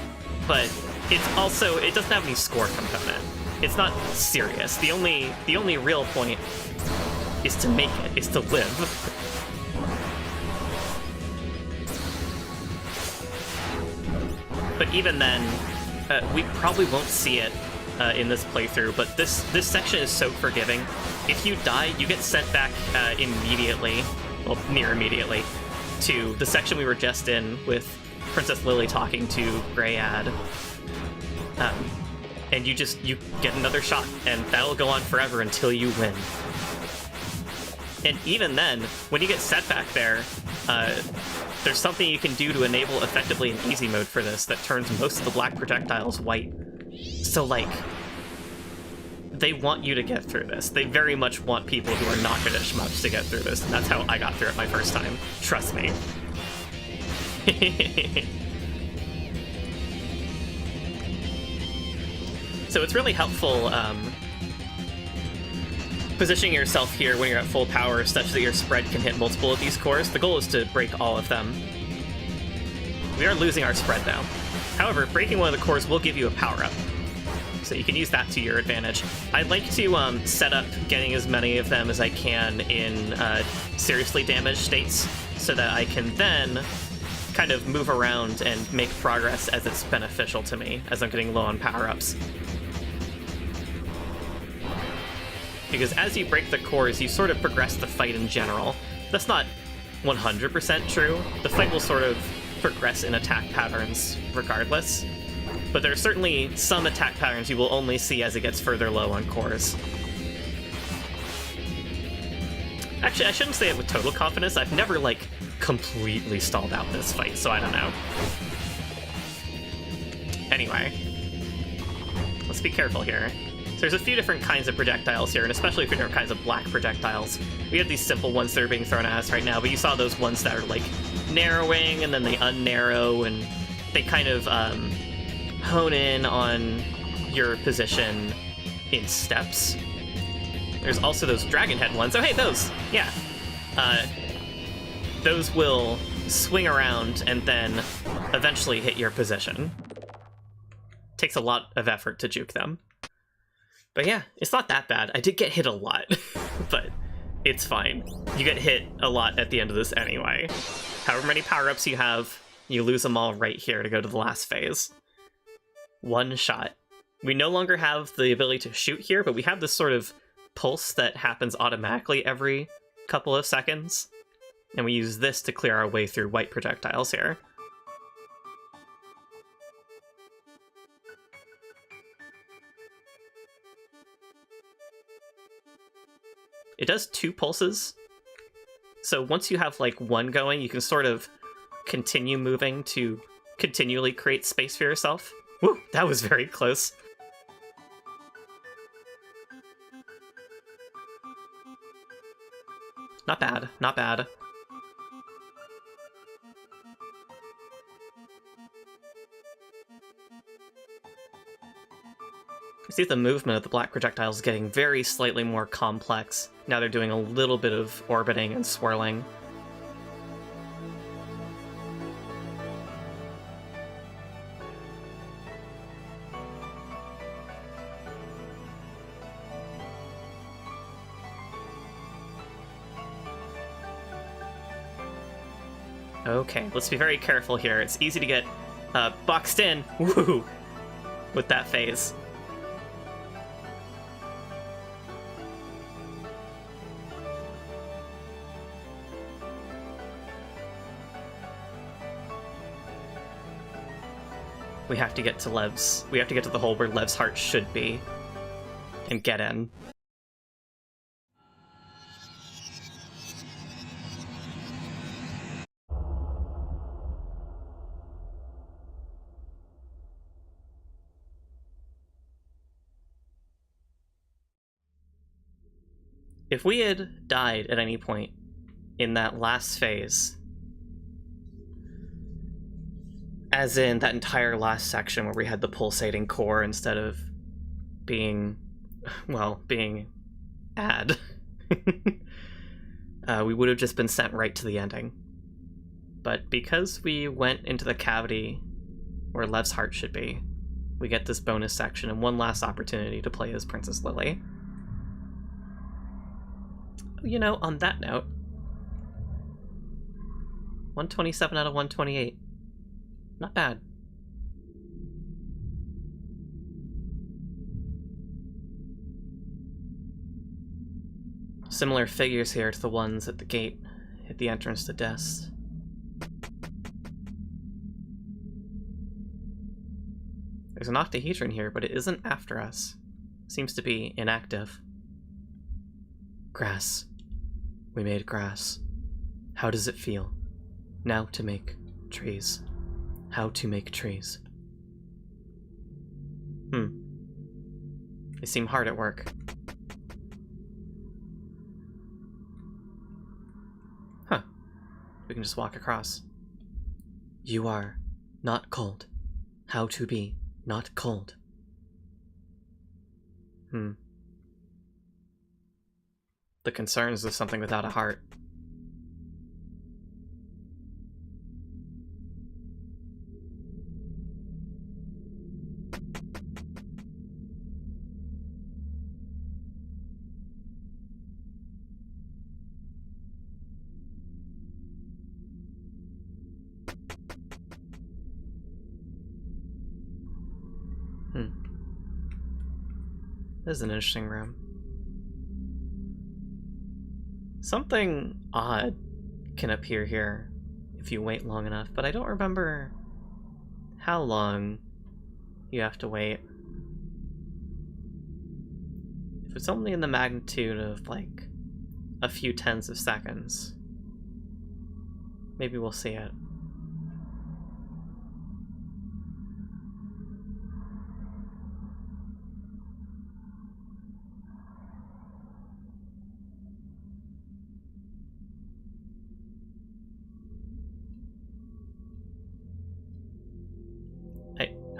but it's also, it doesn't have any score component. It's not serious. The only real point is to make it, is to live. But even then, we probably won't see it in this playthrough, but this section is so forgiving. If you die, you get sent back immediately, well, near immediately, to the section we were just in with Princess Lily talking to Greyad. And you get another shot, and that'll go on forever until you win. And even then, when you get set back there, there's something you can do to enable effectively an easy mode for this that turns most of the black projectiles white. So, like, they want you to get through this. They very much want people who are not good at shmups to get through this, and that's how I got through it my first time. Trust me. So it's really helpful positioning yourself here when you're at full power such that your spread can hit multiple of these cores. The goal is to break all of them. We are losing our spread now. However, breaking one of the cores will give you a power-up, so you can use that to your advantage. I'd like to set up getting as many of them as I can in seriously damaged states, so that I can then kind of move around and make progress as it's beneficial to me, as I'm getting low on power-ups. Because as you break the cores, you sort of progress the fight in general. That's not 100% true. The fight will sort of progress in attack patterns regardless. But there are certainly some attack patterns you will only see as it gets further low on cores. Actually, I shouldn't say it with total confidence. I've never, like, completely stalled out this fight, so I don't know. Anyway, let's be careful here. So there's a few different kinds of projectiles here, and especially a few different kinds of black projectiles. We have these simple ones that are being thrown at us right now, but you saw those ones that are, like, narrowing, and then they unnarrow, and they kind of hone in on your position in steps. There's also those dragon head ones. Oh, hey, those! Yeah. Those will swing around and then eventually hit your position. Takes a lot of effort to juke them. But yeah, it's not that bad. I did get hit a lot, but it's fine. You get hit a lot at the end of this anyway. However many power-ups you have, you lose them all right here to go to the last phase. One shot. We no longer have the ability to shoot here, but we have this sort of pulse that happens automatically every couple of seconds. And we use this to clear our way through white projectiles here. It does 2 pulses. So once you have like one going, you can sort of continue moving to continually create space for yourself. Woo, that was very close. Not bad, not bad. You see the movement of the black projectiles getting very slightly more complex. Now they're doing a little bit of orbiting and swirling. Okay, let's be very careful here. It's easy to get boxed in, woo, with that phase. We have to get to Lev's. We have to get to the hole where Lev's heart should be. And get in. if we had died at any point in that last phase, as in that entire last section where we had the pulsating core instead of being, well, being ad, we would have just been sent right to the ending. But because we went into the cavity where Lev's heart should be, we get this bonus section and one last opportunity to play as Princess Lily. You know, on that note, 127 out of 128. Not bad. Similar figures here to the ones at the gate at the entrance to Deaths. There's an octahedron here, but it isn't after us. Seems to be inactive. Grass. We made grass. How does it feel? Now to make trees. How to make trees. They seem hard at work. Huh. We can just walk across. You are not cold. How to be not cold. The concerns of something without a heart. This is an interesting room. Something odd can appear here if you wait long enough, but I don't remember how long you have to wait. If it's only in the magnitude of like a few tens of seconds, maybe we'll see it.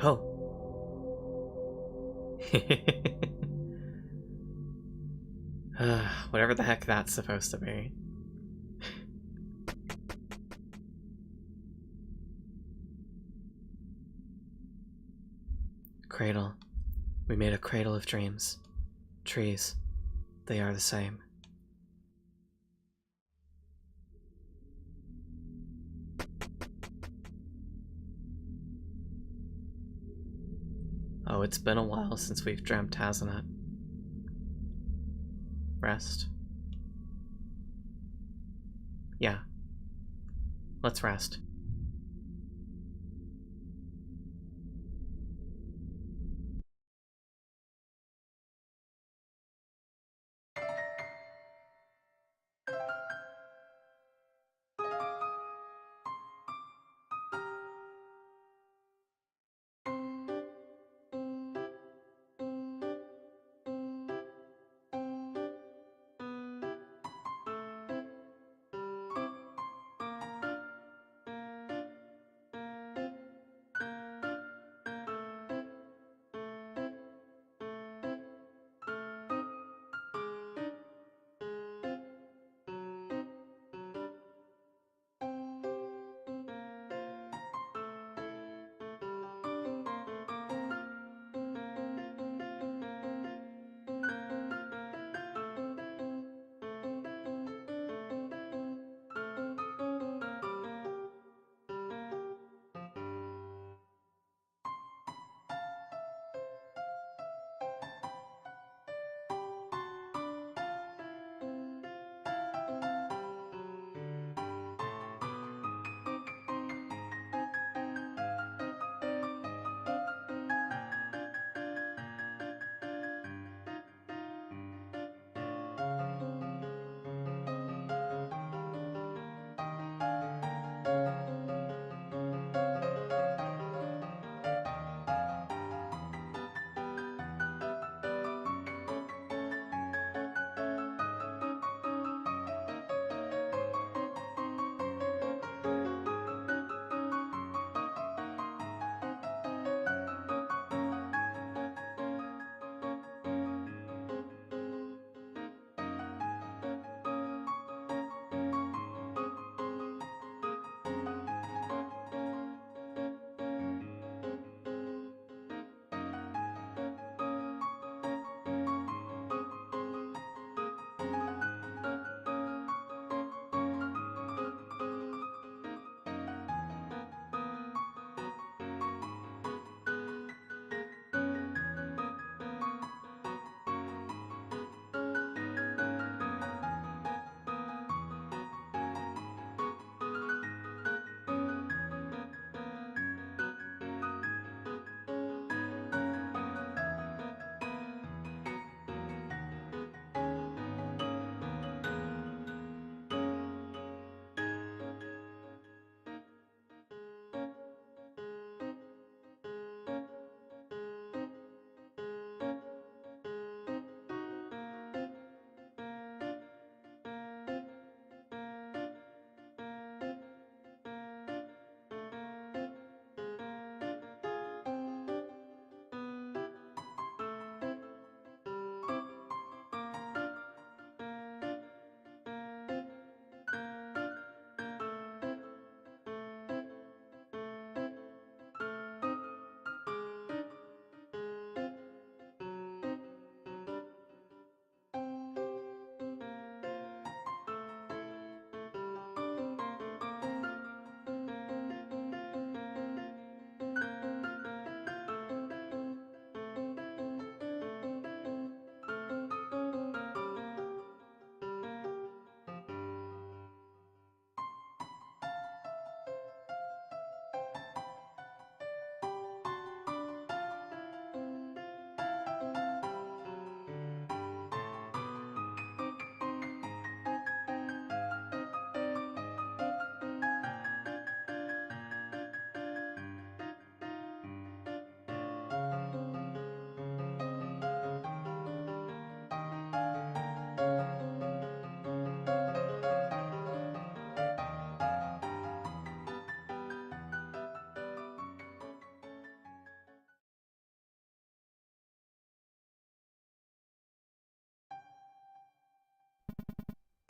Oh. Whatever the heck that's supposed to be. Cradle. We made a cradle of dreams. Trees. They are the same. Oh, it's been a while since we've dreamt, hasn't it? Rest. Yeah. Let's rest.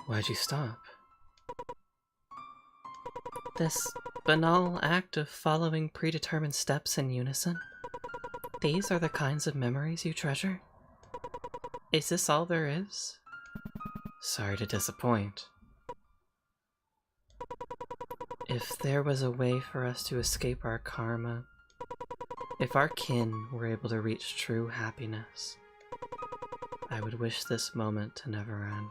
Why'd you stop? This banal act of following predetermined steps in unison? These are the kinds of memories you treasure? Is this all there is? Sorry to disappoint. If there was a way for us to escape our karma, if our kin were able to reach true happiness, I would wish this moment to never end.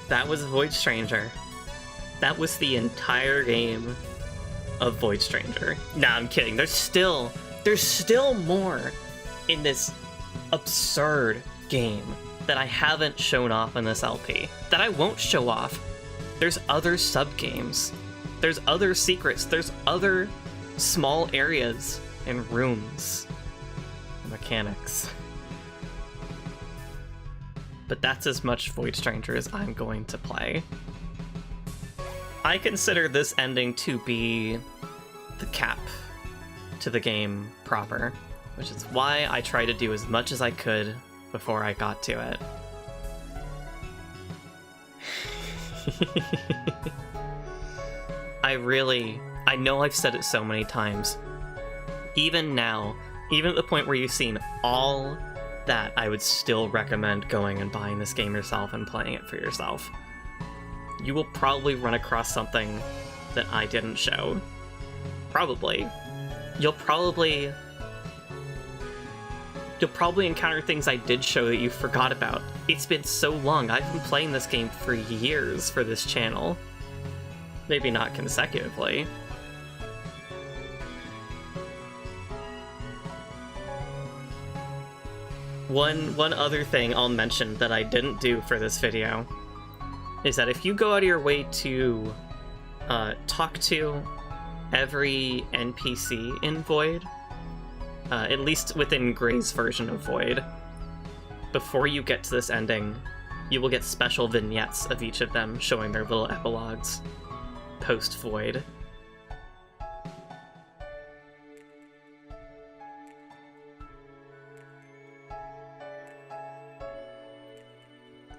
That was Void Stranger. That was the entire game of Void Stranger. Nah, I'm kidding. There's still more in this absurd game that I haven't shown off in this LP, that I won't show off. There's other sub-games. There's other secrets. There's other small areas and rooms. Mechanics. But that's as much Void Stranger as I'm going to play. I consider this ending to be the cap to the game proper, which is why I tried to do as much as I could before I got to it. I know I've said it so many times. Even now, even at the point where you've seen all that, I would still recommend going and buying this game yourself and playing it for yourself. You will probably run across something that I didn't show. Probably. You'll probably encounter things I did show that you forgot about. It's been so long. I've been playing this game for years for this channel. Maybe not consecutively. One other thing I'll mention that I didn't do for this video is that if you go out of your way to talk to every NPC in Void, at least within Gray's version of Void, before you get to this ending, you will get special vignettes of each of them showing their little epilogues post-Void.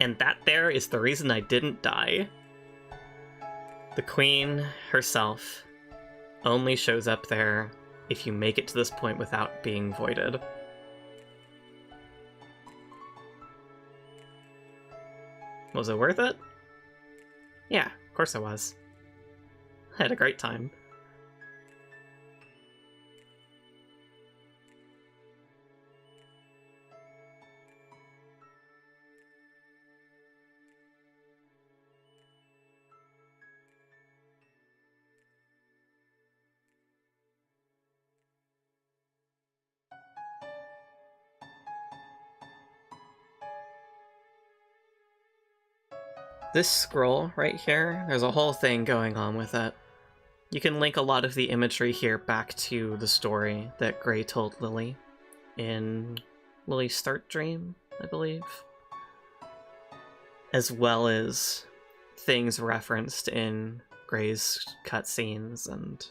And that there is the reason I didn't die. The Queen herself only shows up there if you make it to this point without being voided. Was it worth it? Yeah, of course it was. I had a great time. This scroll right here, there's a whole thing going on with it. You can link a lot of the imagery here back to the story that Gray told Lily in Lily's Start Dream, I believe. As well as things referenced in Gray's cutscenes and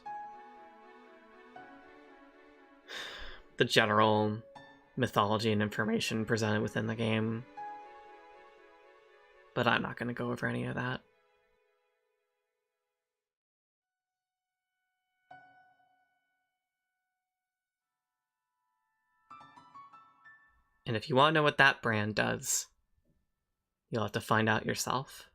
the general mythology and information presented within the game. But I'm not going to go over any of that. And if you want to know what that brand does, you'll have to find out yourself.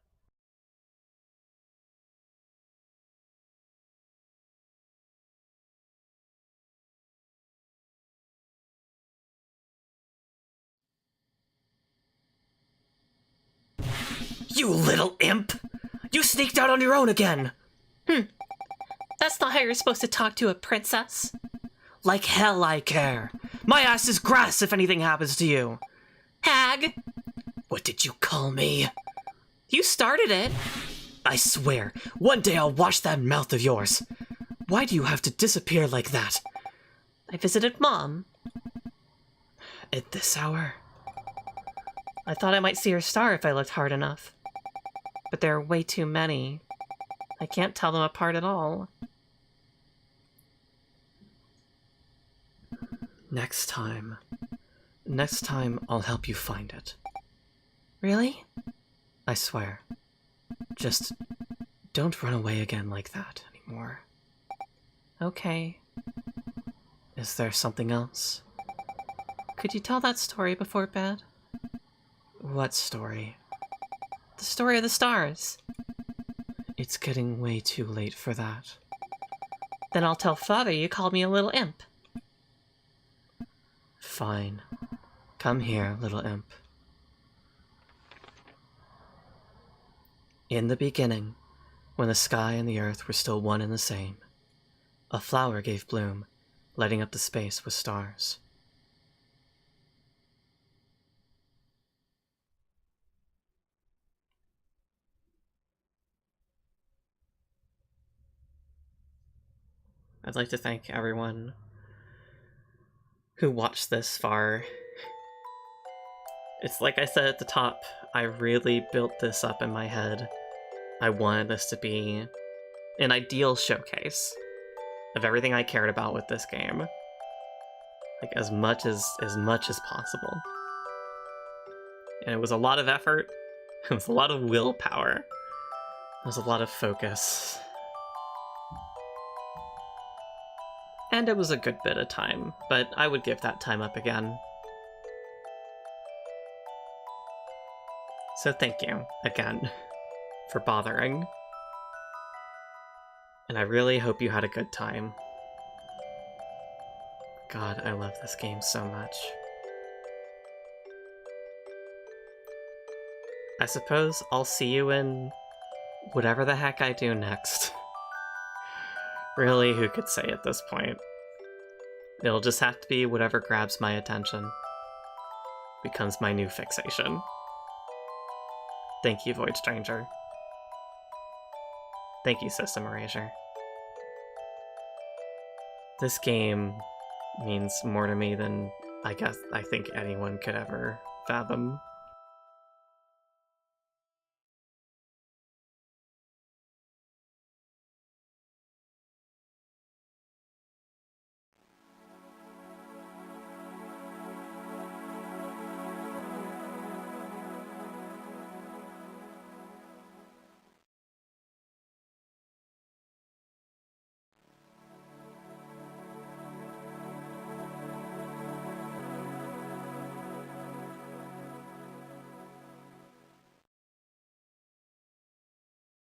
You little imp! You sneaked out on your own again! That's not how you're supposed to talk to a princess. Like hell I care. My ass is grass if anything happens to you. Hag! What did you call me? You started it. I swear, one day I'll wash that mouth of yours. Why do you have to disappear like that? I visited Mom. At this hour? I thought I might see her star if I looked hard enough. But there are way too many. I can't tell them apart at all. Next time I'll help you find it. Really? I swear. Just don't run away again like that anymore. Okay. Is there something else? Could you tell that story before bed? What story? The story of the stars. It's getting way too late for that. Then I'll tell Father you called me a little imp. Fine. Come here, little imp. In the beginning, when the sky and the earth were still one and the same, a flower gave bloom, lighting up the space with stars. I'd like to thank everyone who watched this far. It's like I said at the top, I really built this up in my head. I wanted this to be an ideal showcase of everything I cared about with this game. Like as much as possible. And it was a lot of effort. It was a lot of willpower. It was a lot of focus. And it was a good bit of time, but I would give that time up again. So thank you, again, for bothering. And I really hope you had a good time. God, I love this game so much. I suppose I'll see you in whatever the heck I do next. Really, who could say at this point? It'll just have to be whatever grabs my attention. Becomes my new fixation. Thank you, Void Stranger. Thank you, System Erasure. This game means more to me than I think anyone could ever fathom.